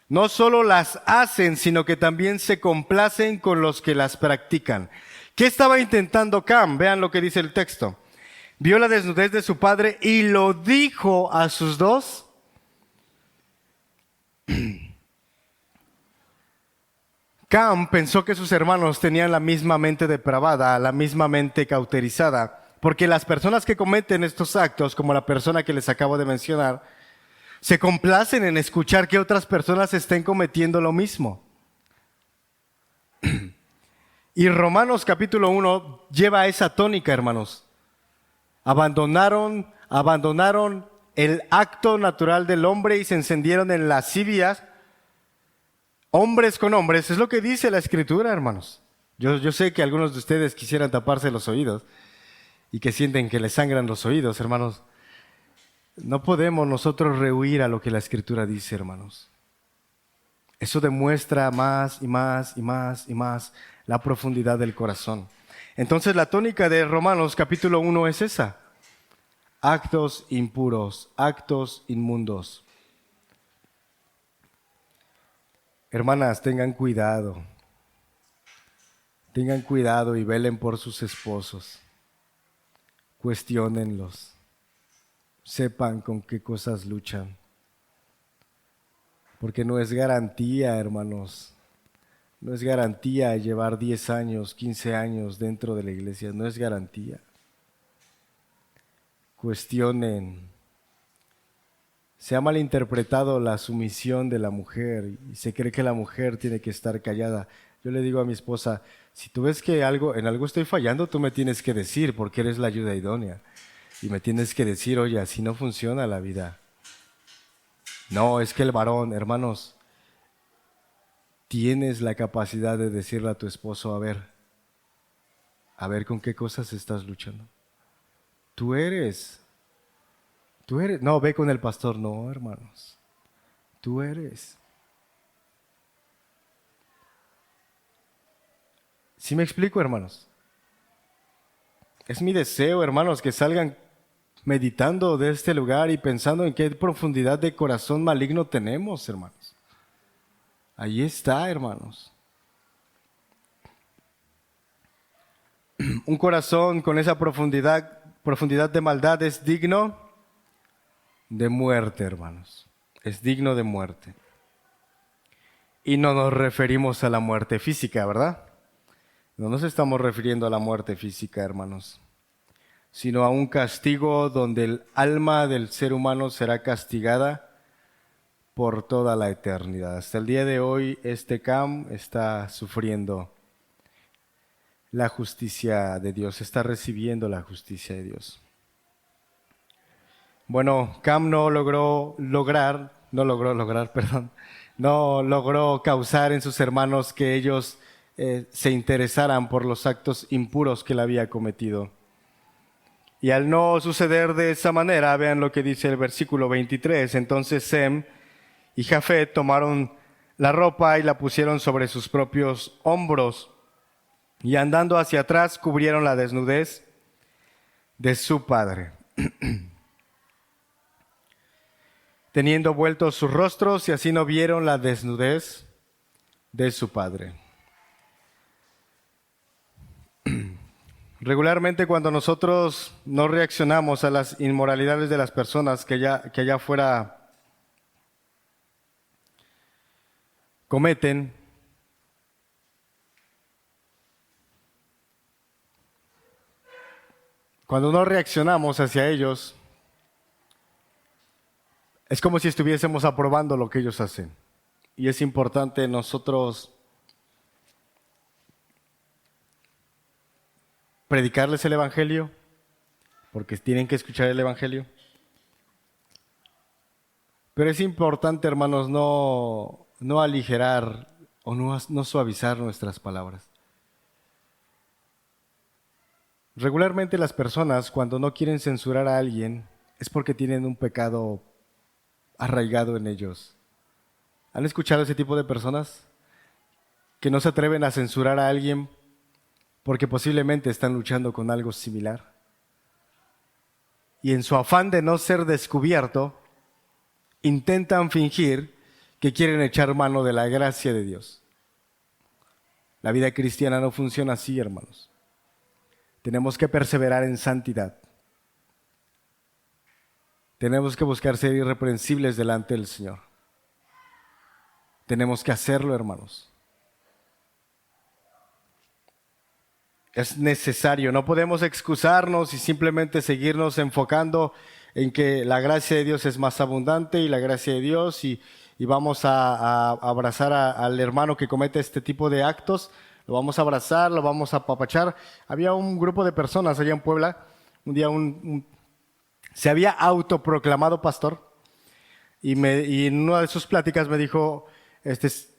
No solo las hacen, sino que también se complacen con los que las practican. ¿Qué estaba intentando Cam? Vean lo que dice el texto. Vio la desnudez de su padre y lo dijo a sus dos. Cam pensó que sus hermanos tenían la misma mente depravada, la misma mente cauterizada, porque las personas que cometen estos actos, como la persona que les acabo de mencionar, se complacen en escuchar que otras personas estén cometiendo lo mismo. Y Romanos capítulo 1 lleva esa tónica, hermanos. Abandonaron el acto natural del hombre y se encendieron en lascivias, hombres con hombres. Es lo que dice la Escritura, hermanos. Yo sé que algunos de ustedes quisieran taparse los oídos y que sienten que les sangran los oídos, hermanos. No podemos nosotros rehuir a lo que la Escritura dice, hermanos. Eso demuestra más y más y más y más la profundidad del corazón. Entonces la tónica de Romanos capítulo 1 es esa. Actos impuros, actos inmundos. Hermanas, tengan cuidado. Tengan cuidado y velen por sus esposos. Cuestiónenlos. Sepan con qué cosas luchan. Porque no es garantía, hermanos. No es garantía llevar 10 años, 15 años dentro de la iglesia. No es garantía. Cuestionen. Se ha malinterpretado la sumisión de la mujer y se cree que la mujer tiene que estar callada. Yo le digo a mi esposa, si tú ves que en algo estoy fallando, tú me tienes que decir porque eres la ayuda idónea. Y me tienes que decir, oye, así no funciona la vida. No, es que el varón, hermanos, tienes la capacidad de decirle a tu esposo, a ver con qué cosas estás luchando. Tú eres, no, ve con el pastor, no, hermanos, tú eres. ¿Sí me explico, hermanos? Es mi deseo, hermanos, que salgan meditando de este lugar y pensando en qué profundidad de corazón maligno tenemos, hermanos. Ahí está, hermanos. Un corazón con esa profundidad de maldad es digno de muerte, hermanos. Es digno de muerte. Y no nos referimos a la muerte física, ¿verdad? No nos estamos refiriendo a la muerte física, hermanos, sino a un castigo donde el alma del ser humano será castigada por toda la eternidad. Hasta el día de hoy, este Cam está sufriendo la justicia de Dios, está recibiendo la justicia de Dios. Bueno, Cam no logró causar en sus hermanos que ellos se interesaran por los actos impuros que él había cometido. Y al no suceder de esa manera, vean lo que dice el versículo 23. Entonces Sem y Jafet tomaron la ropa y la pusieron sobre sus propios hombros, y andando hacia atrás cubrieron la desnudez de su padre, teniendo vueltos sus rostros, y así no vieron la desnudez de su padre. Regularmente cuando nosotros no reaccionamos a las inmoralidades de las personas que allá afuera cometen, cuando no reaccionamos hacia ellos, es como si estuviésemos aprobando lo que ellos hacen. Y es importante nosotros predicarles el Evangelio, porque tienen que escuchar el Evangelio. Pero es importante, hermanos, no aligerar o no suavizar nuestras palabras. Regularmente las personas, cuando no quieren censurar a alguien, es porque tienen un pecado arraigado en ellos. ¿Han escuchado ese tipo de personas que no se atreven a censurar a alguien porque posiblemente están luchando con algo similar. Y en su afán de no ser descubierto, intentan fingir que quieren echar mano de la gracia de Dios. La vida cristiana no funciona así, hermanos. Tenemos que perseverar en santidad. Tenemos que buscar ser irreprensibles delante del Señor. Tenemos que hacerlo, hermanos. Es necesario, no podemos excusarnos y simplemente seguirnos enfocando en que la gracia de Dios es más abundante y la gracia de Dios y vamos a abrazar al hermano que comete este tipo de actos, lo vamos a abrazar, lo vamos a apapachar. Había un grupo de personas allá en Puebla, un día se había autoproclamado pastor y en una de sus pláticas me dijo,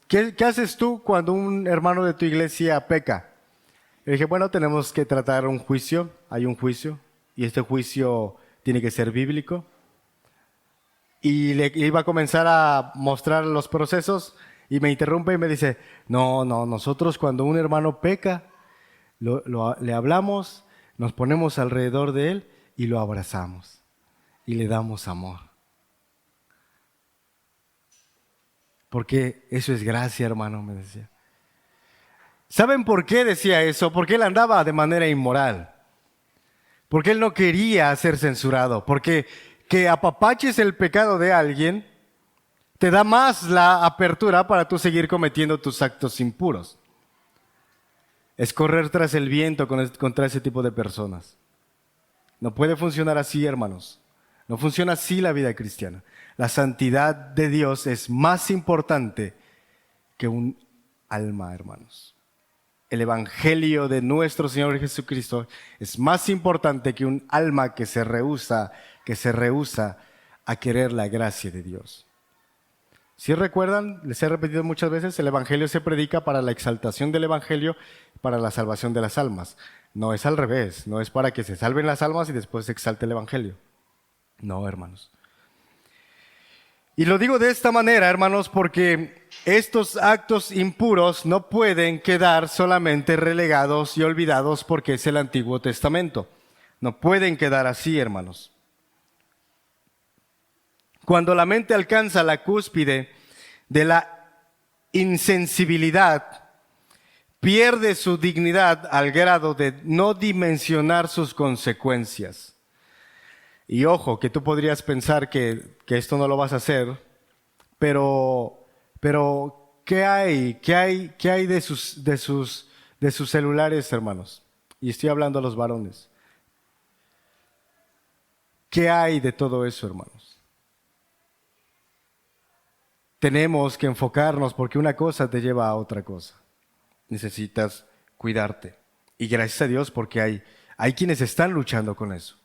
¿qué haces tú cuando un hermano de tu iglesia peca? Le dije, bueno, tenemos que tratar un juicio, hay un juicio, y este juicio tiene que ser bíblico. Y le iba a comenzar a mostrar los procesos, y me interrumpe y me dice, no, nosotros cuando un hermano peca, le hablamos, nos ponemos alrededor de él y lo abrazamos, y le damos amor. Porque eso es gracia, hermano, me decía. ¿Saben por qué decía eso? Porque él andaba de manera inmoral. Porque él no quería ser censurado. Porque que apapaches el pecado de alguien te da más la apertura para tú seguir cometiendo tus actos impuros. Es correr tras el viento contra ese tipo de personas. No puede funcionar así, hermanos. No funciona así la vida cristiana. La santidad de Dios es más importante que un alma, hermanos. El evangelio de nuestro Señor Jesucristo es más importante que un alma que se rehúsa a querer la gracia de Dios. Si recuerdan, les he repetido muchas veces, el evangelio se predica para la exaltación del evangelio, para la salvación de las almas. No es al revés, no es para que se salven las almas y después se exalte el evangelio. No, hermanos. Y lo digo de esta manera, hermanos, porque estos actos impuros no pueden quedar solamente relegados y olvidados porque es el Antiguo Testamento. No pueden quedar así, hermanos. Cuando la mente alcanza la cúspide de la insensibilidad, pierde su dignidad al grado de no dimensionar sus consecuencias. Y ojo, que tú podrías pensar que esto no lo vas a hacer, pero ¿qué hay de sus celulares, hermanos? Y estoy hablando a los varones. ¿Qué hay de todo eso, hermanos? Tenemos que enfocarnos porque una cosa te lleva a otra cosa. Necesitas cuidarte. Y gracias a Dios porque hay quienes están luchando con eso.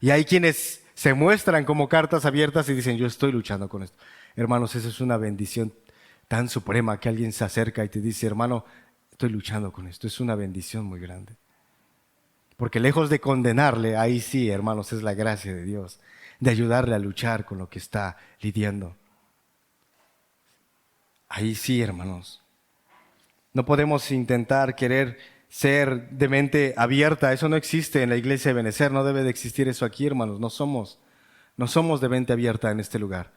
Y hay quienes se muestran como cartas abiertas y dicen, yo estoy luchando con esto. Hermanos, eso es una bendición tan suprema que alguien se acerca y te dice, hermano, estoy luchando con esto. Es una bendición muy grande. Porque lejos de condenarle, ahí sí, hermanos, es la gracia de Dios, de ayudarle a luchar con lo que está lidiando. Ahí sí, hermanos. No podemos intentar querer ser de mente abierta. Eso no existe en la iglesia de Benecer. No debe de existir eso aquí, hermanos. No somos de mente abierta en este lugar.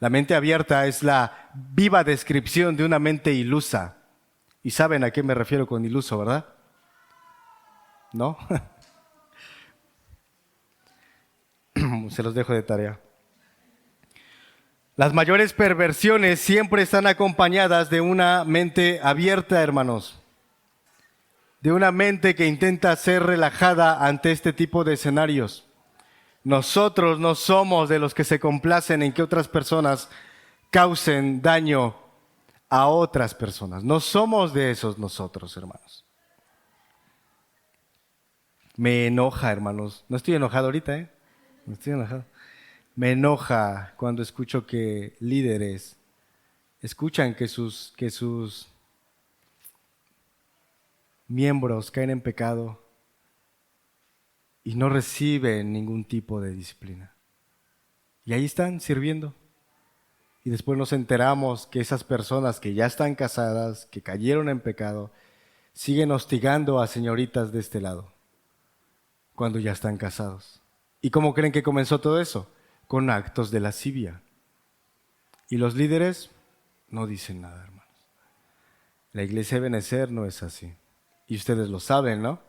La mente abierta es la viva descripción de una mente ilusa. Y saben a qué me refiero con iluso, ¿verdad? ¿No? Se los dejo de tarea. Las mayores perversiones siempre están acompañadas de una mente abierta, hermanos. De una mente que intenta ser relajada ante este tipo de escenarios. Nosotros no somos de los que se complacen en que otras personas causen daño a otras personas. No somos de esos nosotros, hermanos. Me enoja, hermanos. No estoy enojado ahorita, ¿eh? No estoy enojado. Me enoja cuando escucho que líderes escuchan que sus miembros caen en pecado y no reciben ningún tipo de disciplina. Y ahí están sirviendo. Y después nos enteramos que esas personas que ya están casadas, que cayeron en pecado, siguen hostigando a señoritas de este lado cuando ya están casados. ¿Y cómo creen que comenzó todo eso? Con actos de lascivia. Y los líderes no dicen nada, hermanos. La iglesia de Benecer no es así. Y ustedes lo saben, ¿no?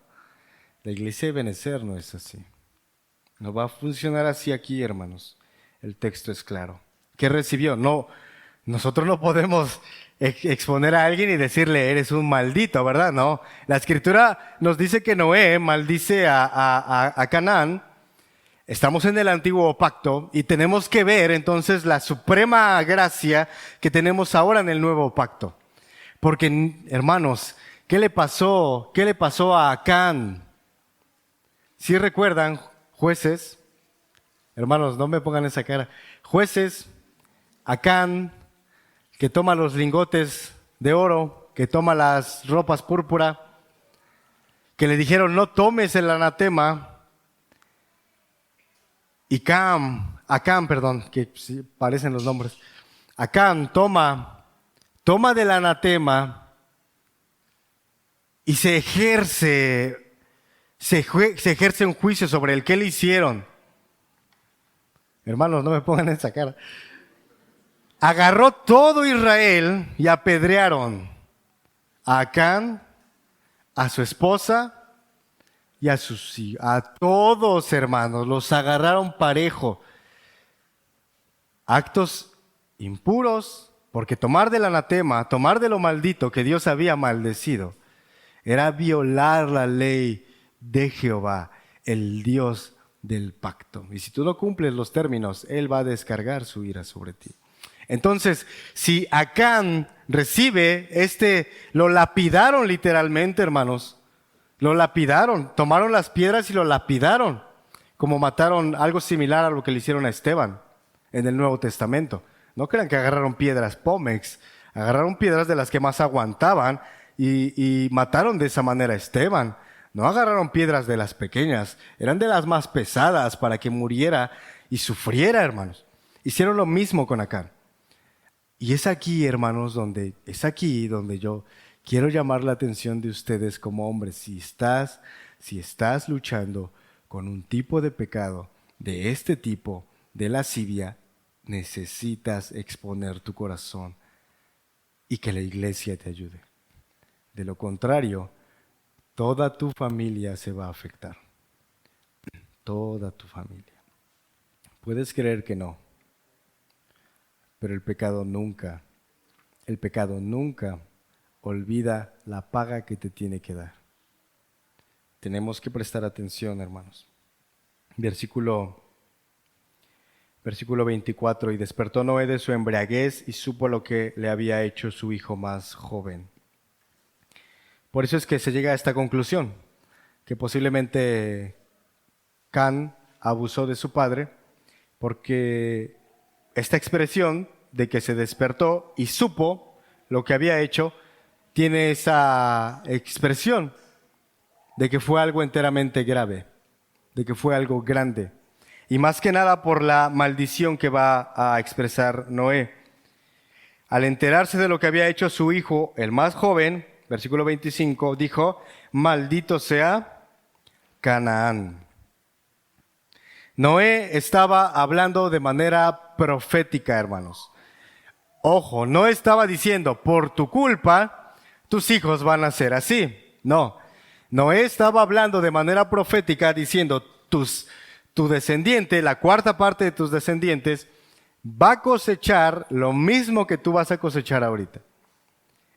La iglesia de Benecer no es así. No va a funcionar así aquí, hermanos. El texto es claro. ¿Qué recibió? No, nosotros no podemos exponer a alguien y decirle, eres un maldito, ¿verdad? No. La Escritura nos dice que Noé maldice a Canaán. Estamos en el antiguo pacto y tenemos que ver entonces la suprema gracia que tenemos ahora en el nuevo pacto. Porque, hermanos, ¿qué le pasó a Acán? Si recuerdan, Jueces, hermanos, no me pongan esa cara. Jueces, Acán, que toma los lingotes de oro, que toma las ropas púrpura, que le dijeron no tomes el anatema. Y Acán, que sí, parecen los nombres. Acán toma del anatema y se ejerce un juicio sobre el que le hicieron. Hermanos, no me pongan esa cara. Agarró todo Israel y apedrearon a Acán, a su esposa y a sus hijos, a todos, hermanos, los agarraron parejo. Actos impuros, porque tomar del anatema, tomar de lo maldito que Dios había maldecido, era violar la ley de Jehová, el Dios del pacto. Y si tú no cumples los términos, Él va a descargar su ira sobre ti. Entonces, si Acán recibe lo lapidaron literalmente, hermanos. Lo lapidaron, tomaron las piedras y lo lapidaron, como mataron algo similar a lo que le hicieron a Esteban en el Nuevo Testamento. No crean que agarraron piedras Pómex, agarraron piedras de las que más aguantaban y mataron de esa manera a Esteban. No agarraron piedras de las pequeñas, eran de las más pesadas para que muriera y sufriera, hermanos. Hicieron lo mismo con Acán. Y es aquí, hermanos, donde yo quiero llamar la atención de ustedes como hombres. Si estás luchando con un tipo de pecado de este tipo, de lascivia, necesitas exponer tu corazón y que la iglesia te ayude. De lo contrario, toda tu familia se va a afectar. Toda tu familia. Puedes creer que no, pero el pecado nunca olvida la paga que te tiene que dar. Tenemos que prestar atención, hermanos. Versículo 24, y despertó Noé de su embriaguez y supo lo que le había hecho su hijo más joven. Por eso es que se llega a esta conclusión, que posiblemente Can abusó de su padre, porque esta expresión de que se despertó y supo lo que había hecho, tiene esa expresión de que fue algo enteramente grave, de que fue algo grande. Y más que nada por la maldición que va a expresar Noé. Al enterarse de lo que había hecho su hijo, el más joven, versículo 25, dijo, maldito sea Canaán. Noé estaba hablando de manera profética, hermanos. Ojo, no estaba diciendo, por tu culpa, tus hijos van a ser así. No, Noé estaba hablando de manera profética diciendo, tu descendiente, la cuarta parte de tus descendientes, va a cosechar lo mismo que tú vas a cosechar ahorita.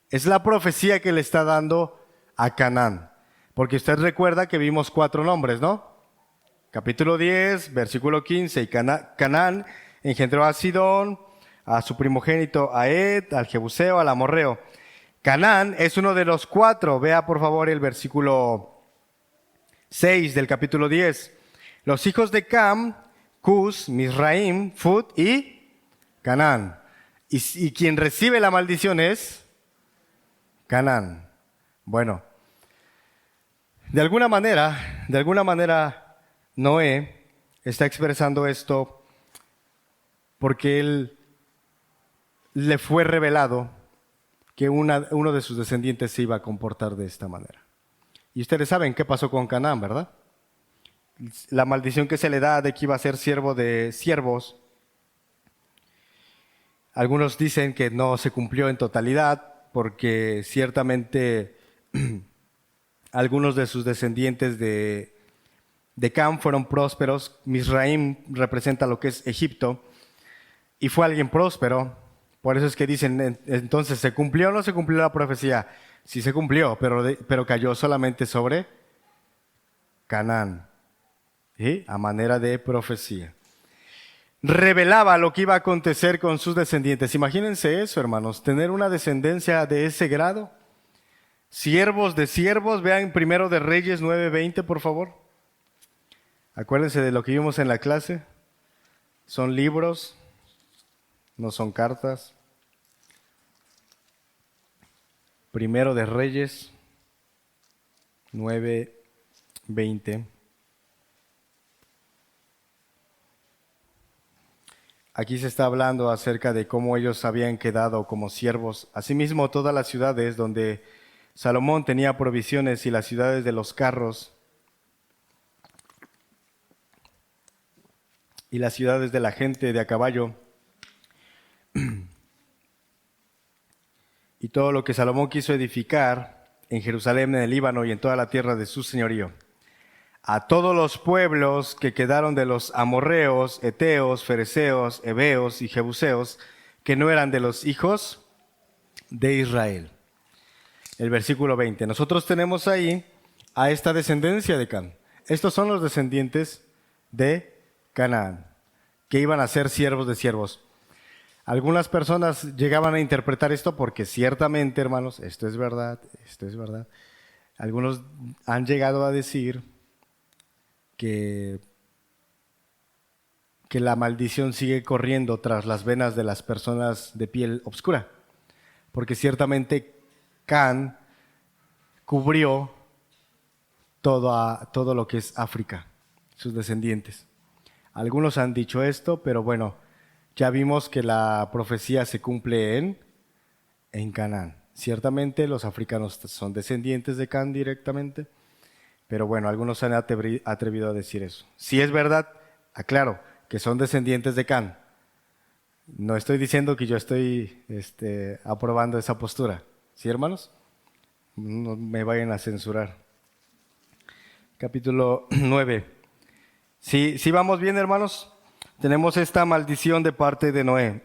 Es la profecía que le está dando a Canaán. Porque usted recuerda que vimos 4 nombres, ¿no? Capítulo 10, versículo 15, y Canaán engendró a Sidón, a su primogénito a Ed, al Jebuseo, al Amorreo. Canaán es uno de los 4. Vea por favor el versículo 6 del capítulo 10. Los hijos de Cam, Cus, Misraim, Fut y Canaán. Y quien recibe la maldición es Canaán. Bueno, de alguna manera, Noé está expresando esto porque él le fue revelado que uno de sus descendientes se iba a comportar de esta manera. Y ustedes saben qué pasó con Canaán, ¿verdad? La maldición que se le da de que iba a ser siervo de siervos. Algunos dicen que no se cumplió en totalidad porque ciertamente algunos de sus descendientes de Cam fueron prósperos. Misraim representa lo que es Egipto y fue alguien próspero. Por eso es que dicen, entonces, ¿se cumplió o no se cumplió la profecía? Sí se cumplió, pero cayó solamente sobre Canaán, ¿sí? A manera de profecía. Revelaba lo que iba a acontecer con sus descendientes. Imagínense eso, hermanos, tener una descendencia de ese grado. Siervos de siervos, vean Primero de Reyes 9:20, por favor. Acuérdense de lo que vimos en la clase. Son libros, no son cartas. Primero de Reyes 9:20. Aquí se está hablando acerca de cómo ellos habían quedado como siervos. Asimismo, todas las ciudades donde Salomón tenía provisiones y las ciudades de los carros y las ciudades de la gente de a caballo y todo lo que Salomón quiso edificar en Jerusalén, en el Líbano y en toda la tierra de su señorío. A todos los pueblos que quedaron de los amorreos, eteos, fereceos, heveos y jebuseos, que no eran de los hijos de Israel. El versículo 20. Nosotros tenemos ahí a esta descendencia de Cam. Estos son los descendientes de Canaán, que iban a ser siervos de siervos. Algunas personas llegaban a interpretar esto porque ciertamente, hermanos, esto es verdad. Algunos han llegado a decir que la maldición sigue corriendo tras las venas de las personas de piel oscura, porque ciertamente Can cubrió todo lo que es África, sus descendientes. Algunos han dicho esto, pero bueno, ya vimos que la profecía se cumple en Canaán. Ciertamente los africanos son descendientes de Can directamente, pero bueno, algunos se han atrevido a decir eso. Si es verdad, aclaro, que son descendientes de Can. No estoy diciendo que yo estoy aprobando esa postura. ¿Sí, hermanos? No me vayan a censurar. Capítulo 9. ¿Sí vamos bien, hermanos? Tenemos esta maldición de parte de Noé.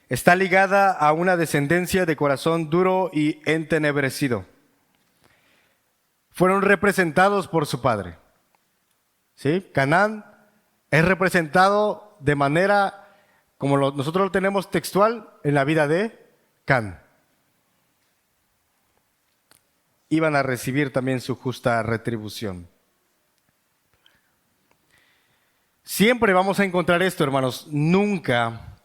Está ligada a una descendencia de corazón duro y entenebrecido. Fueron representados por su padre. ¿Sí? Canaán es representado de manera como nosotros lo tenemos textual en la vida de Can. Iban a recibir también su justa retribución. Siempre vamos a encontrar esto, hermanos. Nunca,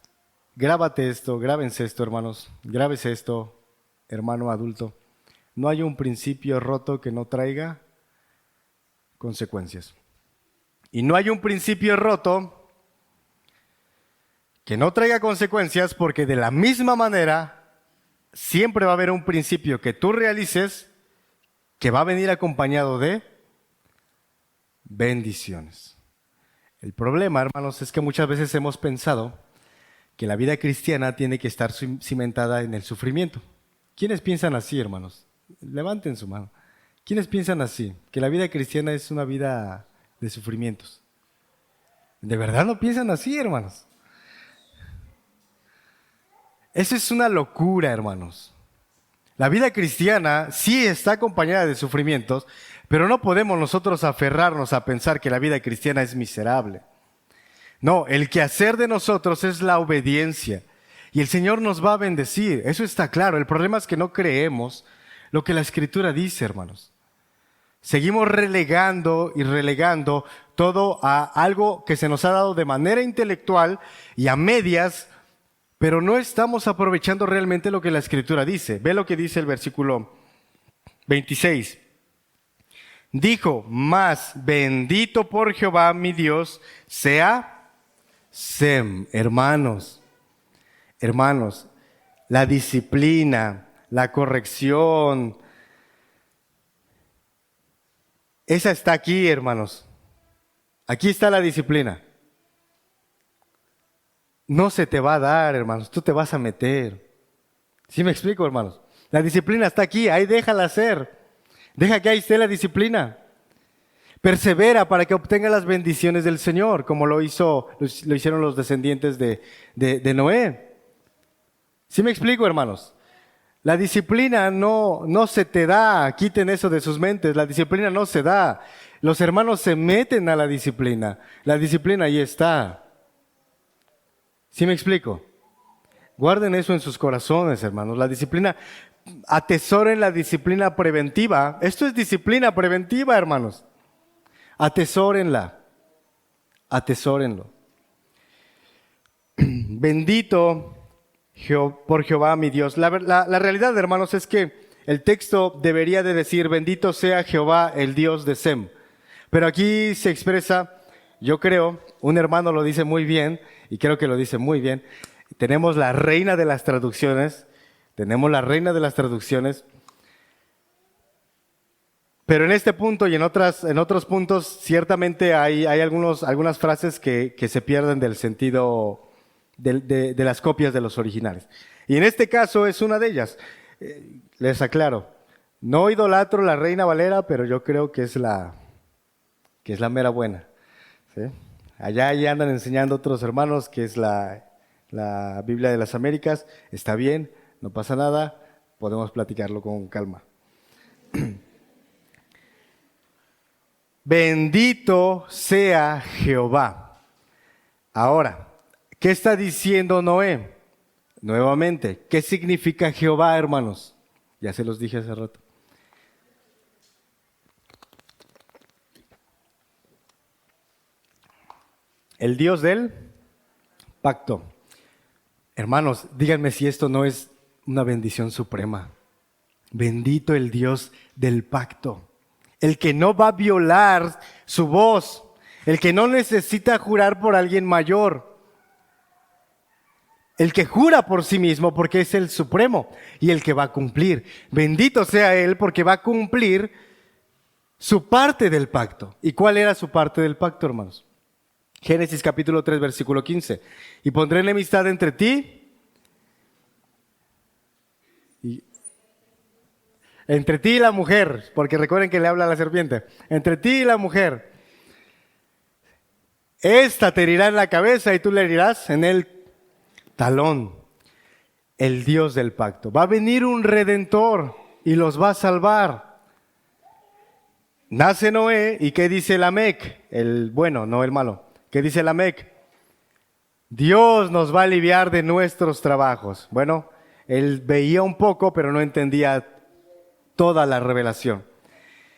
grábense esto, hermanos. Grábese esto, hermano adulto. No hay un principio roto que no traiga consecuencias. Y no hay un principio roto que no traiga consecuencias, porque de la misma manera siempre va a haber un principio que tú realices que va a venir acompañado de bendiciones. El problema, hermanos, es que muchas veces hemos pensado que la vida cristiana tiene que estar cimentada en el sufrimiento. ¿Quiénes piensan así, hermanos? Levanten su mano. ¿Quiénes piensan así? Que la vida cristiana es una vida de sufrimientos. ¿De verdad no piensan así, hermanos? Eso es una locura, hermanos. La vida cristiana sí está acompañada de sufrimientos, pero no podemos nosotros aferrarnos a pensar que la vida cristiana es miserable. No, el quehacer de nosotros es la obediencia. Y el Señor nos va a bendecir, eso está claro. El problema es que no creemos lo que la Escritura dice, hermanos. Seguimos relegando y relegando todo a algo que se nos ha dado de manera intelectual y a medias, pero no estamos aprovechando realmente lo que la Escritura dice. Ve lo que dice el versículo 26. Dijo, mas bendito por Jehová mi Dios sea Sem. Hermanos, la disciplina, la corrección. Esa está aquí, hermanos. Aquí está la disciplina. No se te va a dar, hermanos, tú te vas a meter. ¿Sí me explico, hermanos? La disciplina está aquí, ahí déjala hacer. Deja que ahí esté la disciplina. Persevera para que obtenga las bendiciones del Señor, como lo hicieron los descendientes de Noé. ¿Sí me explico, hermanos? La disciplina no se te da, quiten eso de sus mentes, la disciplina no se da. Los hermanos se meten a la disciplina ahí está. ¿Sí me explico? Guarden eso en sus corazones, hermanos. La disciplina, atesoren la disciplina preventiva. Esto es disciplina preventiva, hermanos. Atesórenla, atesórenlo. Bendito por Jehová mi Dios. La realidad, hermanos, es que el texto debería de decir, bendito sea Jehová el Dios de Sem. Pero aquí se expresa, yo creo, un hermano lo dice muy bien, y creo que lo dice muy bien. Tenemos la reina de las traducciones, pero en este punto y en otros puntos ciertamente hay algunas frases que se pierden del sentido de las copias de los originales. Y en este caso es una de ellas. Les aclaro, no idolatro la Reina Valera, pero yo creo que es la mera buena. ¿Sí? Allá andan enseñando otros hermanos que es la Biblia de las Américas. Está bien, no pasa nada, podemos platicarlo con calma. Bendito sea Jehová. Ahora, ¿qué está diciendo Noé? Nuevamente, ¿qué significa Jehová, hermanos? Ya se los dije hace rato. El Dios del pacto. Hermanos, díganme si esto no es una bendición suprema. Bendito el Dios del pacto. El que no va a violar su voz. El que no necesita jurar por alguien mayor. El que jura por sí mismo porque es el supremo y el que va a cumplir. Bendito sea Él porque va a cumplir su parte del pacto. ¿Y cuál era su parte del pacto, hermanos? Génesis capítulo 3, versículo 15. Y pondré enemistad entre ti y la mujer, porque recuerden que le habla a la serpiente. Entre ti y la mujer. Esta te herirá en la cabeza y tú le herirás en el talón. El Dios del pacto. Va a venir un redentor y los va a salvar. Nace Noé y ¿qué dice Lamec? El bueno, no el malo. ¿Qué dice Lamec? Dios nos va a aliviar de nuestros trabajos. Bueno, él veía un poco, pero no entendía toda la revelación.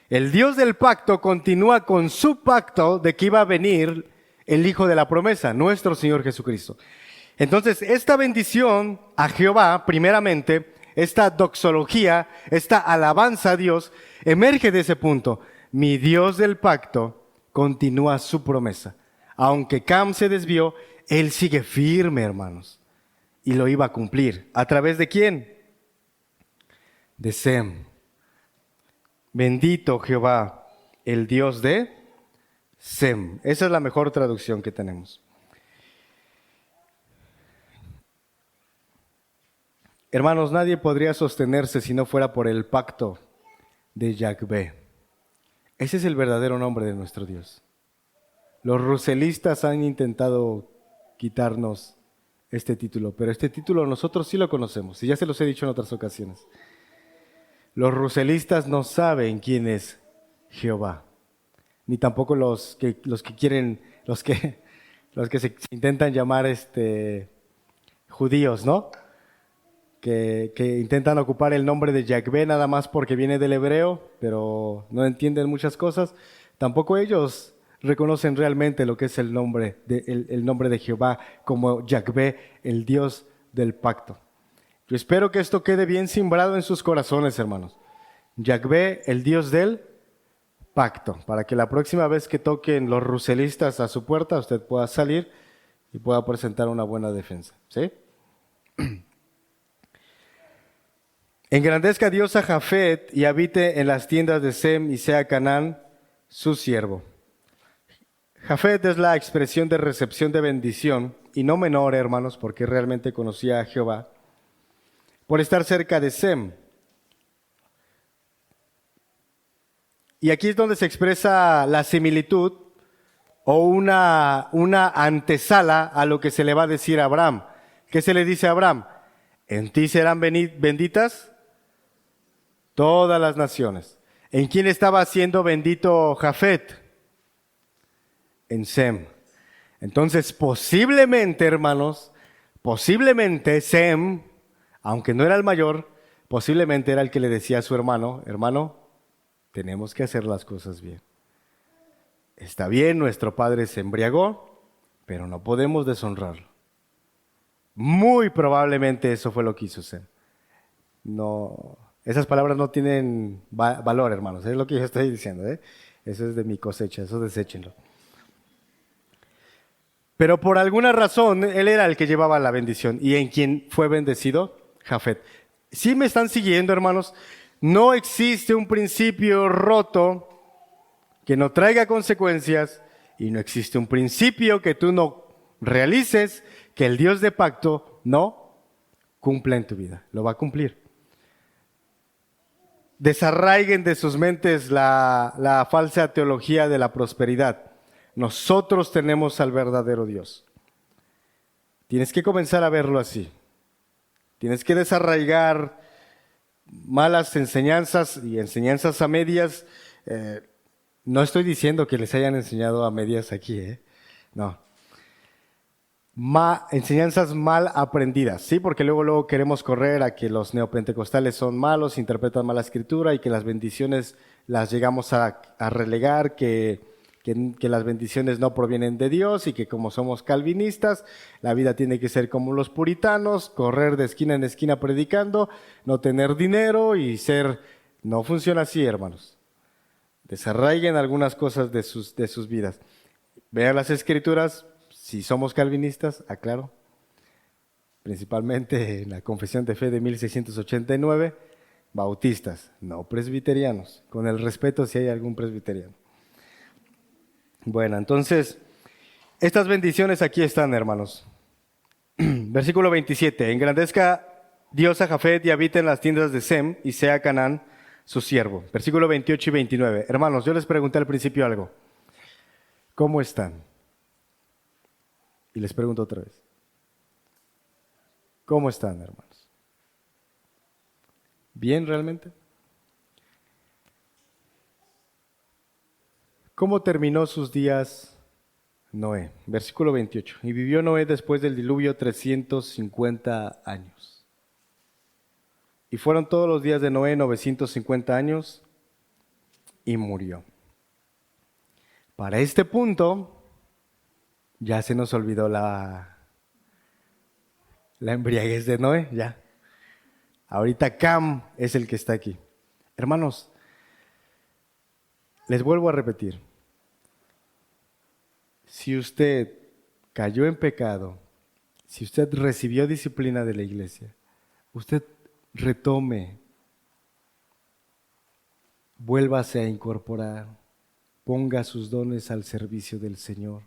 El Dios del pacto continúa con su pacto de que iba a venir el Hijo de la promesa, nuestro Señor Jesucristo. Entonces, esta bendición a Jehová, primeramente, esta doxología, esta alabanza a Dios, emerge de ese punto. Mi Dios del pacto continúa su promesa. Aunque Cam se desvió, él sigue firme, hermanos. Y lo iba a cumplir. ¿A través de quién? De Sem. Bendito Jehová, el Dios de Sem. Esa es la mejor traducción que tenemos. Hermanos, nadie podría sostenerse si no fuera por el pacto de Yahvé. Ese es el verdadero nombre de nuestro Dios. Los ruselistas han intentado quitarnos este título, pero este título nosotros sí lo conocemos, y ya se los he dicho en otras ocasiones. Los ruselistas no saben quién es Jehová, ni tampoco los que se intentan llamar judíos, ¿no? Que intentan ocupar el nombre de Yahvé nada más porque viene del hebreo, pero no entienden muchas cosas. Tampoco ellos reconocen realmente lo que es el nombre de Jehová como Yahvé, el Dios del pacto. Yo espero que esto quede bien simbrado en sus corazones, hermanos. Yahvé, el Dios del pacto, para que la próxima vez que toquen los ruselistas a su puerta, usted pueda salir y pueda presentar una buena defensa. ¿Sí? Engrandezca Dios a Jafet y habite en las tiendas de Sem y sea Canaán su siervo. Jafet es la expresión de recepción de bendición, y no menor, hermanos, porque realmente conocía a Jehová, por estar cerca de Sem. Y aquí es donde se expresa la similitud o una antesala a lo que se le va a decir a Abraham. ¿Qué se le dice a Abraham? En ti serán benditas todas las naciones. ¿En quién estaba siendo bendito Jafet? En Sem. Entonces, posiblemente, hermanos, posiblemente Sem, aunque no era el mayor, posiblemente era el que le decía a su hermano, hermano, tenemos que hacer las cosas bien. Está bien, nuestro padre se embriagó, pero no podemos deshonrarlo. Muy probablemente eso fue lo que hizo Sem. No, esas palabras no tienen valor, hermanos, es lo que yo estoy diciendo, ¿eh? Eso es de mi cosecha, eso deséchenlo. Pero por alguna razón, él era el que llevaba la bendición. ¿Y en quien fue bendecido? Jafet. Si me están siguiendo, hermanos, no existe un principio roto que no traiga consecuencias y no existe un principio que tú no realices que el Dios de pacto no cumpla en tu vida. Lo va a cumplir. Desarraiguen de sus mentes la falsa teología de la prosperidad. Nosotros tenemos al verdadero Dios. Tienes que comenzar a verlo así. Tienes que desarraigar malas enseñanzas y enseñanzas a medias. No estoy diciendo que les hayan enseñado a medias aquí, no. Enseñanzas mal aprendidas, ¿sí? Porque luego queremos correr a que los neopentecostales son malos, interpretan mala escritura y que las bendiciones las llegamos a relegar, que las bendiciones no provienen de Dios y que como somos calvinistas, la vida tiene que ser como los puritanos, correr de esquina en esquina predicando, no tener dinero y ser... No funciona así, hermanos. Desarraiguen algunas cosas de sus vidas. Vean las escrituras, si somos calvinistas, aclaro, principalmente en la Confesión de Fe de 1689, bautistas, no presbiterianos, con el respeto si hay algún presbiteriano. Bueno, entonces, estas bendiciones aquí están, hermanos. Versículo 27, engrandezca Dios a Jafet y habite en las tiendas de Sem y sea Canaán su siervo. Versículo 28 y 29. Hermanos, yo les pregunté al principio algo. ¿Cómo están? Y les pregunto otra vez. ¿Cómo están, hermanos? ¿Bien realmente? ¿Cómo terminó sus días Noé? Versículo 28. Y vivió Noé después del diluvio 350 años. Y fueron todos los días de Noé 950 años y murió. Para este punto, ya se nos olvidó la embriaguez de Noé, ya. Ahorita Cam es el que está aquí. Hermanos, les vuelvo a repetir. Si usted cayó en pecado, si usted recibió disciplina de la iglesia, usted retome, vuélvase a incorporar, ponga sus dones al servicio del Señor.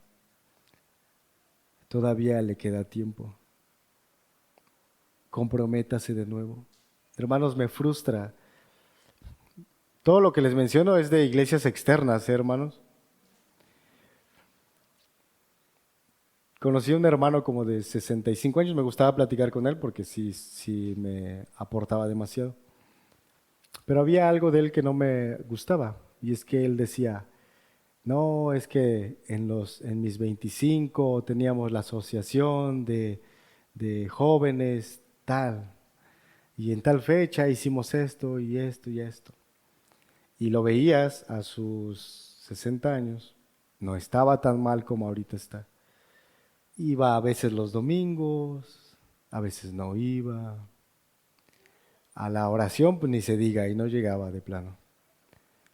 Todavía le queda tiempo. Comprométase de nuevo. Hermanos, me frustra. Todo lo que les menciono es de iglesias externas, hermanos. Conocí a un hermano como de 65 años, me gustaba platicar con él porque sí me aportaba demasiado. Pero había algo de él que no me gustaba, y es que él decía, no, es que en mis 25 teníamos la asociación de jóvenes, tal, y en tal fecha hicimos esto y esto y esto. Y lo veías a sus 60 años, no estaba tan mal como ahorita está. Iba a veces los domingos, a veces no iba. A la oración pues ni se diga y no llegaba de plano.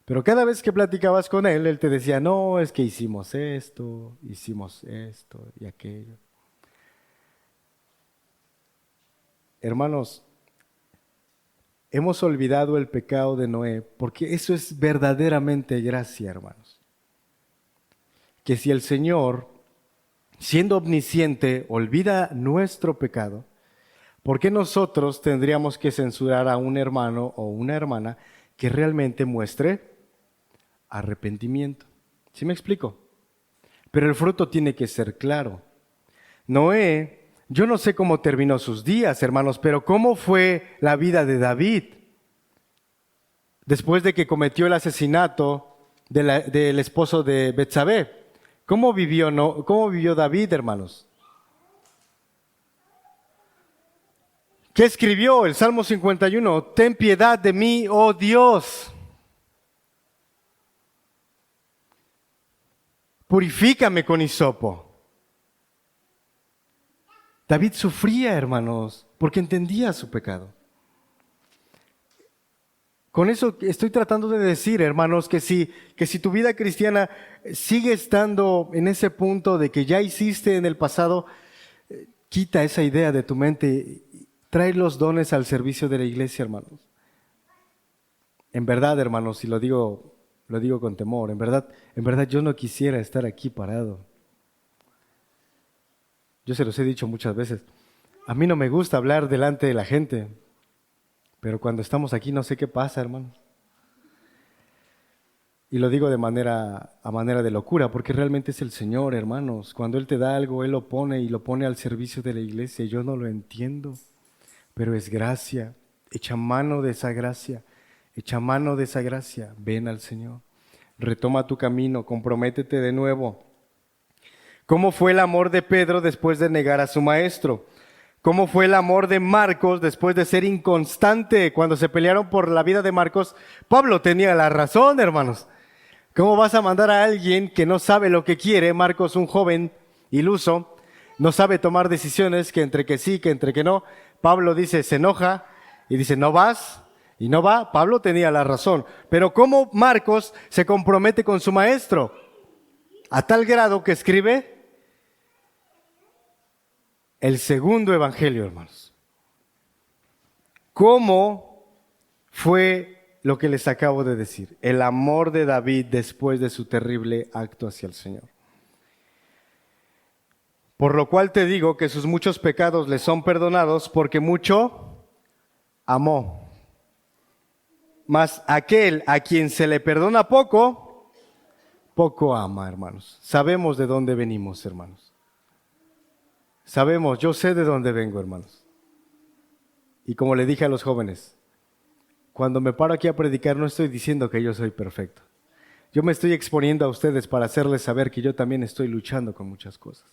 Pero cada vez que platicabas con él, él te decía, no, es que hicimos esto y aquello. Hermanos, hemos olvidado el pecado de Noé, porque eso es verdaderamente gracia, hermanos. Que si el Señor, siendo omnisciente, olvida nuestro pecado, ¿por qué nosotros tendríamos que censurar a un hermano o una hermana que realmente muestre arrepentimiento? ¿Sí me explico? Pero el fruto tiene que ser claro. Noé, yo no sé cómo terminó sus días, hermanos, pero ¿cómo fue la vida de David? Después de que cometió el asesinato del esposo de Betsabé. ¿Cómo vivió David, hermanos? ¿Qué escribió? El Salmo 51, ten piedad de mí, oh Dios. Purifícame con hisopo. David sufría, hermanos, porque entendía su pecado. Con eso estoy tratando de decir, hermanos, que si tu vida cristiana sigue estando en ese punto de que ya hiciste en el pasado, quita esa idea de tu mente. Trae los dones al servicio de la iglesia, hermanos. En verdad, hermanos, y lo digo con temor, en verdad yo no quisiera estar aquí parado. Yo se los he dicho muchas veces. A mí no me gusta hablar delante de la gente, pero cuando estamos aquí no sé qué pasa, hermanos. Y lo digo a manera de locura, porque realmente es el Señor, hermanos. Cuando Él te da algo, Él lo pone al servicio de la iglesia. Yo no lo entiendo, pero es gracia. Echa mano de esa gracia. Echa mano de esa gracia. Ven al Señor. Retoma tu camino. Comprométete de nuevo. ¿Cómo fue el amor de Pedro después de negar a su maestro? ¿Cómo fue el amor de Marcos después de ser inconstante? Cuando se pelearon por la vida de Marcos, Pablo tenía la razón, hermanos. ¿Cómo vas a mandar a alguien que no sabe lo que quiere? Marcos, un joven iluso, no sabe tomar decisiones, que entre que sí, que entre que no. Pablo dice, se enoja y dice, no vas, y no va. Pablo tenía la razón. Pero ¿cómo Marcos se compromete con su maestro? A tal grado que escribe el segundo evangelio, hermanos. ¿Cómo fue lo que les acabo de decir? El amor de David después de su terrible acto hacia el Señor. Por lo cual te digo que sus muchos pecados le son perdonados porque mucho amó. Mas aquel a quien se le perdona poco, poco ama, hermanos. Sabemos de dónde venimos, hermanos. Sabemos, yo sé de dónde vengo, hermanos. Y como le dije a los jóvenes, cuando me paro aquí a predicar no estoy diciendo que yo soy perfecto. Yo me estoy exponiendo a ustedes para hacerles saber que yo también estoy luchando con muchas cosas.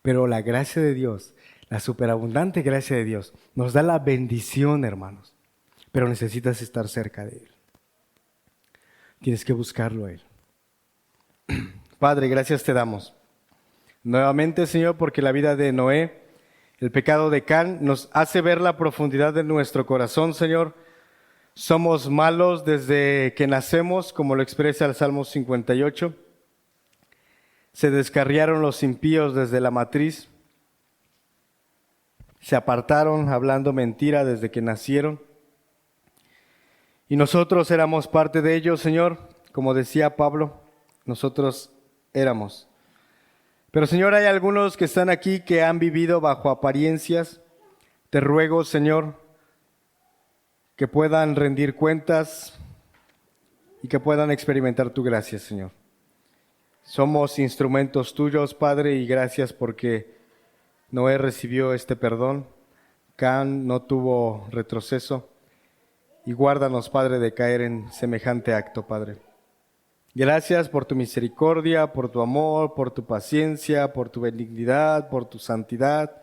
Pero la gracia de Dios, la superabundante gracia de Dios, nos da la bendición, hermanos. Pero necesitas estar cerca de Él. Tienes que buscarlo a Él. Padre, gracias te damos. Nuevamente, Señor, porque la vida de Noé, el pecado de Can, nos hace ver la profundidad de nuestro corazón, Señor. Somos malos desde que nacemos, como lo expresa el Salmo 58. Se descarriaron los impíos desde la matriz. Se apartaron hablando mentira desde que nacieron. Y nosotros éramos parte de ellos, Señor. Como decía Pablo, nosotros éramos. Pero, Señor, hay algunos que están aquí que han vivido bajo apariencias. Te ruego, Señor, que puedan rendir cuentas y que puedan experimentar tu gracia, Señor. Somos instrumentos tuyos, Padre, y gracias porque Noé recibió este perdón. Can no tuvo retroceso. Y guárdanos, Padre, de caer en semejante acto, Padre. Gracias por tu misericordia, por tu amor, por tu paciencia, por tu benignidad, por tu santidad,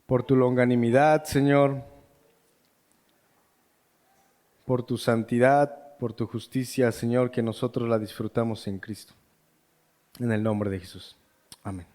por tu longanimidad, Señor, por tu santidad, por tu justicia, Señor, que nosotros la disfrutamos en Cristo. En el nombre de Jesús. Amén.